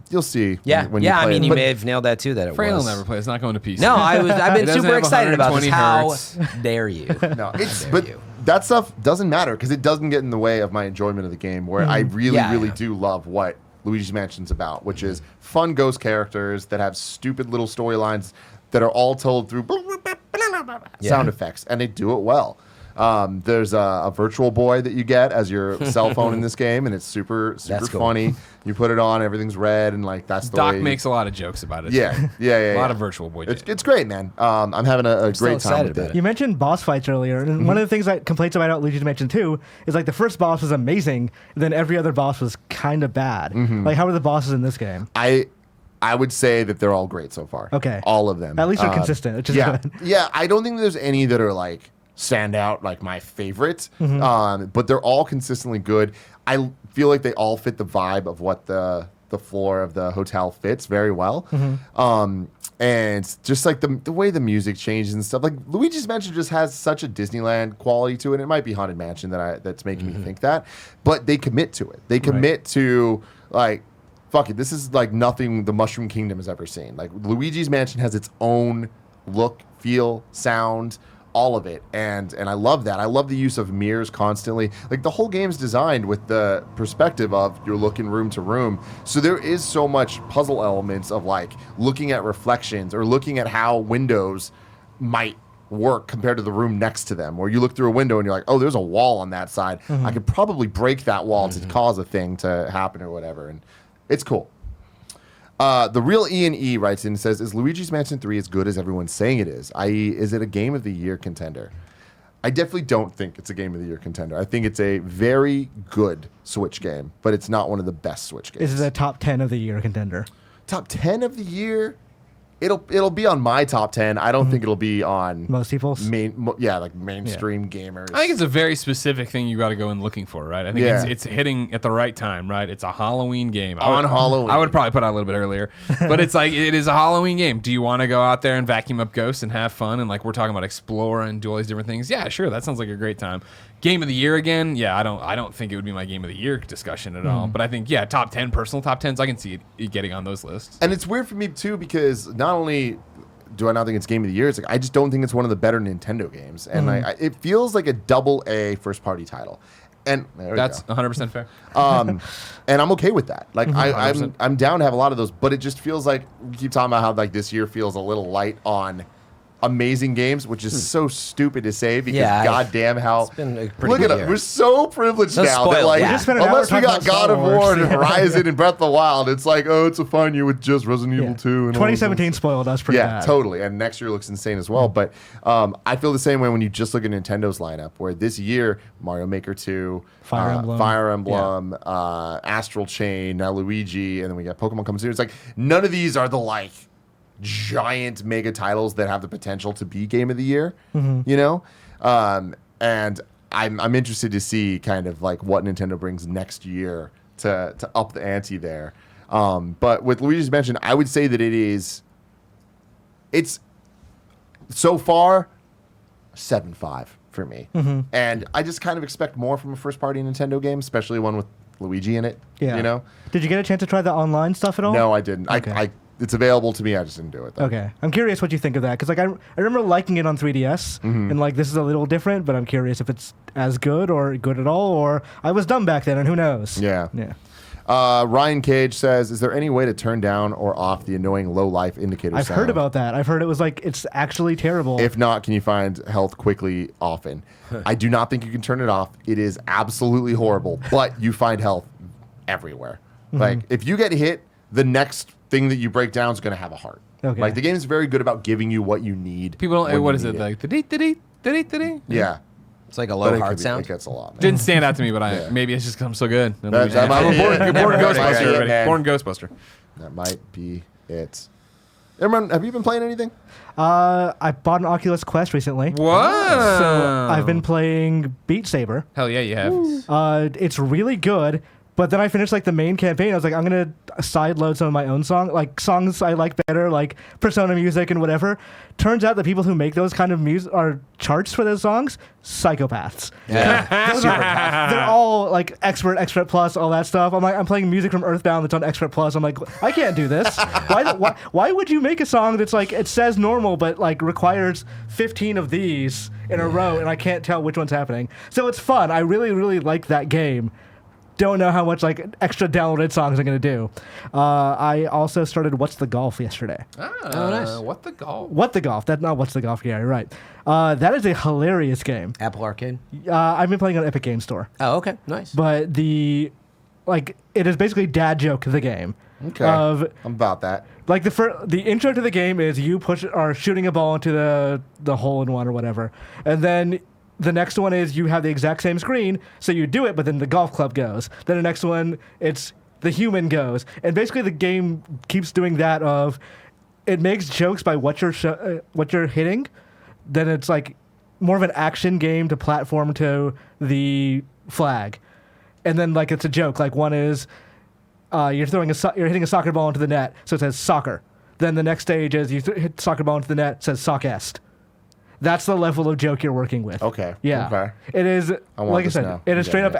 You'll see. Yeah, when you play I mean, it. you But may have nailed that too. That it Frail was. will never play. It's not going to PC. No, I've It been doesn't super have excited about this. 120 How hertz. dare you? No, How but dare you? that stuff doesn't matter because it doesn't get in the way of my enjoyment of the game. Where I really do love what Luigi's Mansion's about, which is fun ghost characters that have stupid little storylines that are all told through sound effects, and they do it well. There's a virtual boy that you get as your cell phone in this game, and it's super That's cool. funny. You put it on, everything's red, and like that's the Doc way. makes a lot of jokes about it. Yeah. A lot of virtual boy. It's great, man. I'm having a great time excited with about it. You mentioned boss fights earlier, and one of the things that complaints about Luigi's Mansion 2 is like the first boss was amazing, and then every other boss was kind of bad. Like, how are the bosses in this game? I would say that they're all great so far. Okay. All of them. At least they're consistent, which is Yeah. good. Yeah, I don't think there's any that are like stand out like my favorite, but they're all consistently good. I feel like they all fit the vibe of what the floor of the hotel fits very well. And just like the way the music changes and stuff, like Luigi's Mansion just has such a Disneyland quality to it. It might be Haunted Mansion that's making me think that, but they commit to it. They commit to like, fuck it, this is like nothing the Mushroom Kingdom has ever seen. Like Luigi's Mansion has its own look, feel, sound, all of it, and I love that. I love the use of mirrors constantly. Like the whole game's designed with the perspective of you're looking room to room, so there is so much puzzle elements of like looking at reflections or looking at how windows might work compared to the room next to them, where you look through a window and you're like, oh, there's a wall on that side. I could probably break that wall to cause a thing to happen or whatever, and it's cool. The real E&E writes in and says, is Luigi's Mansion 3 as good as everyone's saying it is? I.e., is it a Game of the Year contender? I definitely don't think it's a Game of the Year contender. I think it's a very good Switch game, but it's not one of the best Switch games. Is it a top 10 of the year contender? Top 10 of the year? It'll be on my top 10. I don't think it'll be on Most people's? mainstream gamers. I think it's a very specific thing you got to go in looking for, right? I think Yeah. it's hitting at the right time, right? It's a Halloween game. Halloween. I would probably put out a little bit earlier, but it's like it is a Halloween game. Do you want to go out there and vacuum up ghosts and have fun? And like we're talking about explore and do all these different things. Yeah, sure, that sounds like a great time. Game of the year again? Yeah, I don't think it would be my game of the year discussion at all. But I think top 10 personal top 10s. I can see it getting on those lists. And it's weird for me too because not only do I not think it's Game of the Year, it's like I just don't think it's one of the better Nintendo games, and it feels like a AA first party title. And That's 100% fair. and I'm okay with that. Like 100%. I'm down to have a lot of those, but it just feels like we keep talking about how like this year feels a little light on amazing games, which is so stupid to say because goddamn how It's been a pretty look good at year. it. We're so privileged So now that spoiled, like yeah. We just spent an hour unless we got talking about God of Star War Wars. and Horizon and Breath of the Wild, it's like it's a fine year with just Resident Evil 2 and all this 2017 spoiled us pretty yeah, bad. totally. And next year looks insane as well. But I feel the same way when you just look at Nintendo's lineup, where this year, Mario Maker 2, Fire Emblem. Astral Chain, now Luigi, and then we got Pokemon coming soon. It's like none of these are the like giant mega titles that have the potential to be Game of the Year, you know? And I'm interested to see kind of like what Nintendo brings next year to up the ante there. But with Luigi's Mansion, I would say that it's so far 7.5 for me. And I just kind of expect more from a first party Nintendo game, especially one with Luigi in it. Yeah. You know? Did you get a chance to try the online stuff at all? No, I didn't. Okay. It's available to me. I just didn't do it. Though. Okay. I'm curious what you think of that. Because like I remember liking it on 3DS. And like this is a little different, but I'm curious if it's as good or good at all. Or I was dumb back then and who knows? Yeah. Yeah. Ryan Cage says, is there any way to turn down or off the annoying low life indicator I've sound? heard about that. I've heard it was like, it's actually terrible. If not, can you find health quickly often? I do not think you can turn it off. It is absolutely horrible, but you find health everywhere. Like if you get hit, the next thing that you break down is going to have a heart. Okay. Like the game is very good about giving you what you need. People when don't. What you is it need like? The Yeah. It's like a But low it heart could be- sound. It gets a lot, man. Didn't stand out to me, but Yeah. maybe it's just because I'm so good. That might I'm be born, it. born Never heard Ghostbuster. it, Everybody. man. Born Ghostbuster. That might be it. Everyone, have you been playing anything? I bought an Oculus Quest recently. What? So I've been playing Beat Saber. Hell yeah, you have. It's really good. But then I finished like the main campaign. I was like, I'm gonna sideload some of my own songs I like better, like Persona music and whatever. Turns out the people who make those kind of music are charts for those songs, psychopaths. Yeah. They're all like expert plus, all that stuff. I'm playing music from Earthbound that's on expert plus. I'm like, I can't do this. Why would you make a song that's like it says normal but like requires 15 of these in a row and I can't tell which one's happening? So it's fun. I really really like that game. don't know how much like extra downloaded songs I'm gonna do. I also started What's the Golf yesterday. nice. What the golf? What the Golf? That's not What's the Golf. Yeah, you're right. That is a hilarious game. Apple Arcade. I've been playing on Epic Game Store, Oh, okay, nice. but it is basically dad joke the game. Okay. Of I'm about that. like the intro to the game is you are shooting a ball into the hole in one or whatever, and then the next one is you have the exact same screen, so you do it, but then the golf club goes. Then the next one, it's the human goes, and basically the game keeps doing that. Of it makes jokes by what you're hitting. Then it's like more of an action game to platform to the flag, and then like it's a joke. Like one is you're hitting a soccer ball into the net, so it says soccer. Then the next stage is you hit soccer ball into the net, it says sockest. That's the level of joke you're working with. Okay. Yeah. Okay. It is, like I said, now. it is straight up,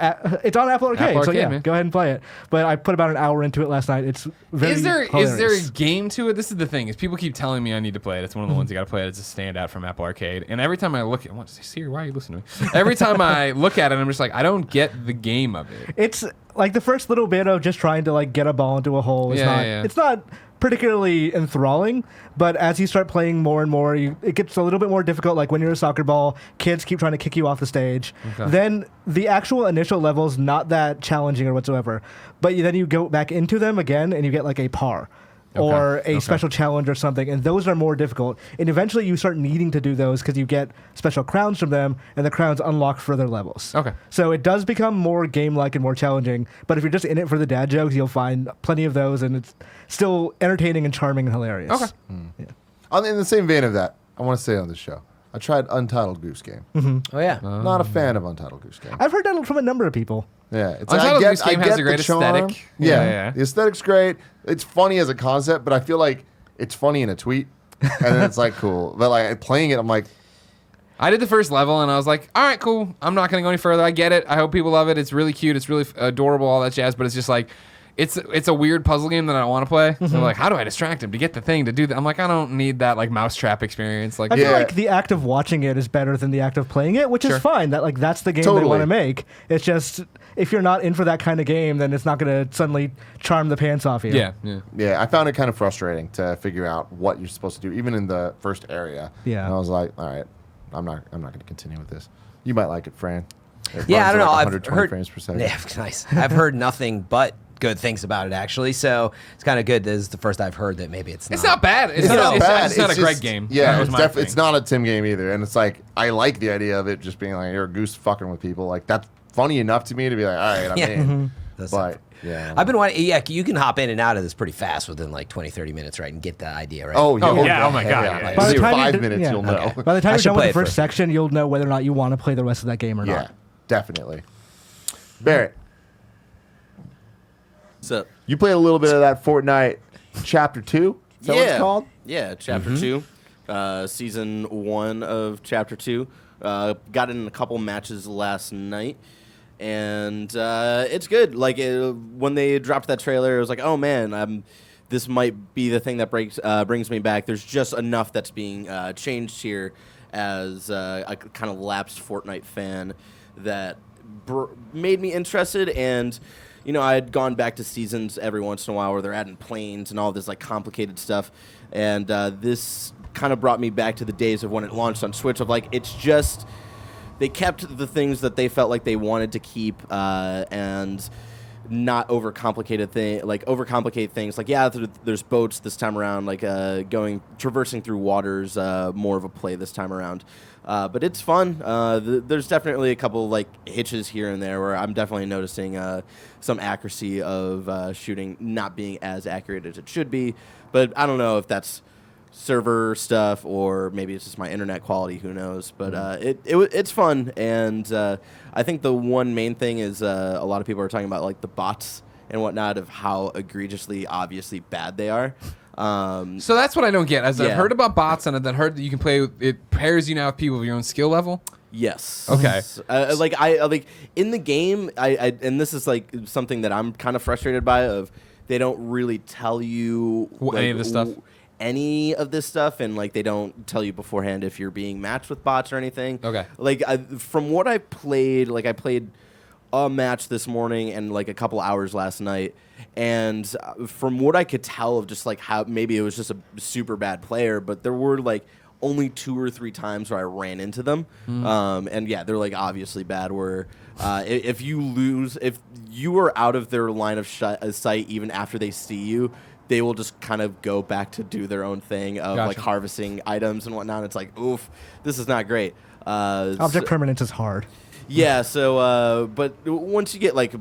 it's on Apple Arcade, so yeah, man. go ahead and play it. But I put about an hour into it last night. It's very Is there hilarious. a game to it? This is the thing: is people keep telling me I need to play it. It's one of the ones you got to play. It's a standout from Apple Arcade. And every time I look at, Siri, why are you listening to me? Every time I look at it, I'm just like, I don't get the game of it. It's like the first little bit of just trying to like get a ball into a hole. It's not particularly enthralling, but as you start playing more and more, it gets a little bit more difficult. Like when you're a soccer ball, kids keep trying to kick you off the stage. Okay. Then the actual initial level's not that challenging or whatsoever, but then you go back into them again and you get like a par. Or a special challenge or something, and those are more difficult. And eventually you start needing to do those because you get special crowns from them, and the crowns unlock further levels. Okay. So it does become more game-like and more challenging, but if you're just in it for the dad jokes, you'll find plenty of those, and it's still entertaining and charming and hilarious. Okay. Yeah. In the same vein of that, I want to say on this show, I tried Untitled Goose Game. Oh yeah. Not a fan of Untitled Goose Game. I've heard that from a number of people. Yeah, it's Untitled Goose Game has get a great the charm. aesthetic. Yeah, Yeah. the aesthetic's great. It's funny as a concept, but I feel like it's funny in a tweet, and then it's like cool. But like playing it, I'm like, I did the first level and I was like, all right, cool. I'm not going to go any further. I get it. I hope people love it. It's really cute. It's really adorable, all that jazz. But it's just like, it's a weird puzzle game that I don't want to play. So like, how do I distract him to get the thing to do that? I'm like, I don't need that like mousetrap experience. Like, I feel Yeah. like the act of watching it is better than the act of playing it, which Sure. is fine. That's the game they Totally. want to make. It's just if you're not in for that kind of game, then it's not going to suddenly charm the pants off you. yeah, I found it kind of frustrating to figure out what you're supposed to do, even in the first area. Yeah. and I was like, all right, I'm not going to continue with this. You might like it, Fran. It Yeah, I runs don't at know. like I've 120 heard frames per second. Yeah, nice. I've heard nothing but good things about it actually, so it's kind of good. This is the first I've heard that maybe it's not. It's not bad. It's, It's not, not it's, bad. It's not It's a Greg just- game. Yeah, That was my thing. it's not a Tim game either. And it's like, I like the idea of it just being like, you're a goose fucking with people. Like, that's funny enough to me to be like, all right, I'm Yeah. in. That's But, yeah. I've been wanting. Yeah, you can hop in and out of this pretty fast within like 20-30 minutes, right, and get the idea, right? Oh, yeah. Oh, my God, yeah. By the Within time 5 you- minutes, yeah. you'll know. Okay. By the time I you're should done with play the it first first. section, you'll know whether or not you want to play the rest of that game or Yeah, not. definitely. Barrett, So you played a little bit of that Fortnite Chapter 2? Is that what it's called? Yeah, Chapter 2. Season 1 of Chapter 2. Got in a couple matches last night. And it's good. Like, when they dropped that trailer, it was like, oh, man, this might be the thing that brings me back. There's just enough that's being changed here as a kind of lapsed Fortnite fan that made me interested. And you know, I had gone back to seasons every once in a while where they're adding planes and all this like complicated stuff, and this kind of brought me back to the days of when it launched on Switch. Of like, it's just they kept the things that they felt like they wanted to keep, and not overcomplicate things. Like, yeah, there's boats this time around, like traversing through waters, more of a play this time around. But it's fun. There's definitely a couple like hitches here and there where I'm definitely noticing some accuracy of shooting not being as accurate as it should be. But I don't know if that's server stuff or maybe it's just my internet quality. Who knows? But it's fun, and I think the one main thing is a lot of people are talking about like the bots and whatnot of how egregiously, obviously bad they are. So that's what I don't get. As I've Yeah. heard about bots and I've heard that you can play, it pairs you now with people of your own skill level. Yes. Okay. Like I like in the game, I and this is like something that I'm kind of frustrated by. Of they don't really tell you Any of this stuff? Any of this stuff, and like they don't tell you beforehand if you're being matched with bots or anything. Okay. Like from what I played, like I played a match this morning and like a couple hours last night. And from what I could tell of just like how maybe it was just a super bad player, but there were like only 2 or 3 times where I ran into them. And yeah, they're like obviously bad where if you lose, if you are out of their line of sight even after they see you, they will just kind of go back to do their own thing of like harvesting items and whatnot. It's like, oof, this is not great. Object permanence is hard. Yeah, so, but once you get like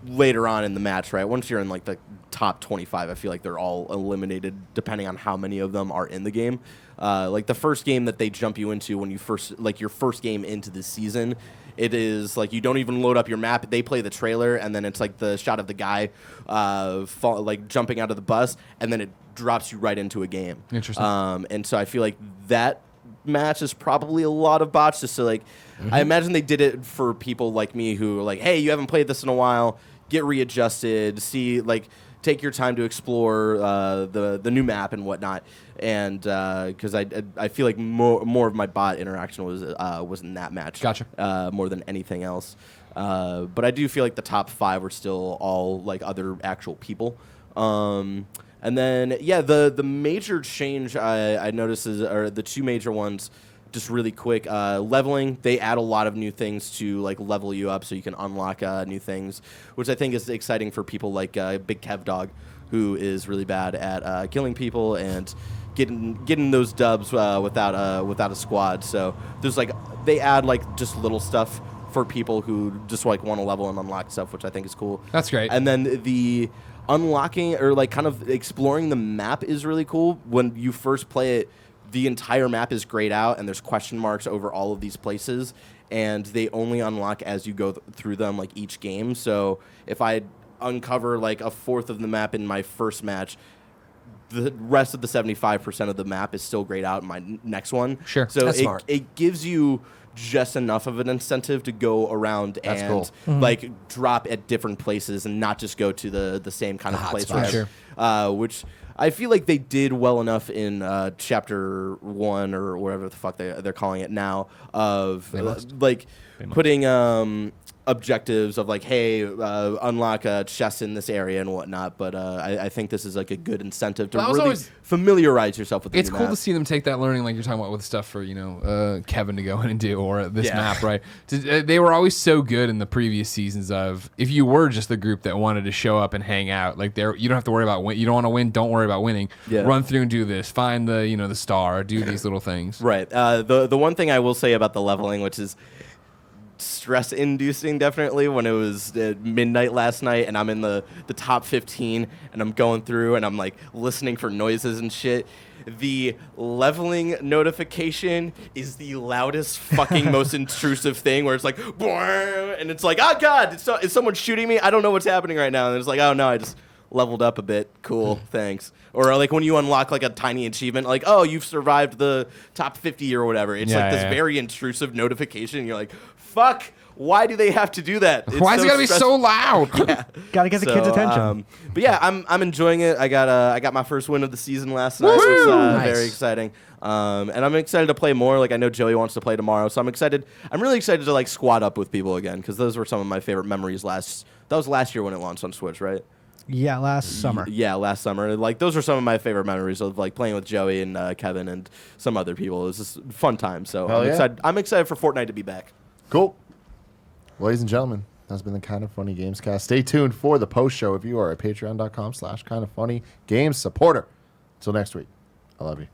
later on in the match, right, once you're in like the top 25, I feel like they're all eliminated depending on how many of them are in the game. Like the first game that they jump you into when you first, like your first game into the season, it is like you don't even load up your map. They play the trailer, and then it's like the shot of the guy like jumping out of the bus, and then it drops you right into a game. Interesting. And so I feel like that match is probably a lot of bots. Just so like, I imagine they did it for people like me who are like, hey, you haven't played this in a while, get readjusted, see like. Take your time to explore the new map and whatnot, and because I feel like more of my bot interaction was in that match. Gotcha. More than anything else, but I do feel like the top 5 are still all like other actual people. And then yeah, the major change I noticed are the 2 major ones. Just really quick, leveling. They add a lot of new things to like level you up, so you can unlock new things, which I think is exciting for people like Big Kev Dog, who is really bad at killing people and getting those dubs without a squad. So there's like they add like just little stuff for people who just like want to level and unlock stuff, which I think is cool. That's great. And then the unlocking or like kind of exploring the map is really cool. When you first play it, the entire map is grayed out, and there's question marks over all of these places, and they only unlock as you go through them, like each game. So if I uncover like a fourth of the map in my first match, the rest of the 75% of the map is still grayed out in my next one. Sure. So That's smart. It gives you just enough of an incentive to go around and like drop at different places and not just go to the same kind of place. spot. Which I feel like they did well enough in Chapter 1 or whatever the fuck they're calling it now of like putting objectives of like, hey, unlock a chest in this area and whatnot. But I think this is like a good incentive to really familiarize yourself with the It's new cool map. to see them take that learning, like you're talking about with stuff for, Kevin to go in and do, or this map, right? They were always so good in the previous seasons of, if you were just the group that wanted to show up and hang out, like you don't have to worry about you don't want to win, don't worry about winning. Yeah. Run through and do this, find the star, do these little things. Right. The one thing I will say about the leveling, which is stress-inducing definitely, when it was midnight last night and I'm in the top 15 and I'm going through and I'm like listening for noises and shit. The leveling notification is the loudest fucking most intrusive thing, where it's like and it's like, oh god, is someone shooting me? I don't know what's happening right now. And it's like, oh no, I just leveled up a bit. Cool, thanks. Or like when you unlock like a tiny achievement, like, oh, you've survived the top 50 or whatever. It's this very intrusive notification. And you're like, fuck, why do they have to do that? Why is it gotta be so loud? Gotta get the kids' attention. But yeah, I'm enjoying it. I got my first win of the season last night. It was very exciting. And I'm excited to play more. Like I know Joey wants to play tomorrow, so I'm excited. I'm really excited to like squad up with people again, because those were some of my favorite memories that was last year when it launched on Switch, right? Yeah, last summer. Yeah, last summer. Like those are some of my favorite memories of like playing with Joey and Kevin and some other people. It was just a fun time. So I'm excited for Fortnite to be back. Cool. Ladies and gentlemen, that's been the Kind of Funny Gamescast. Stay tuned for the post show if you are a patreon.com/kindoffunnygames supporter. Until next week, I love you.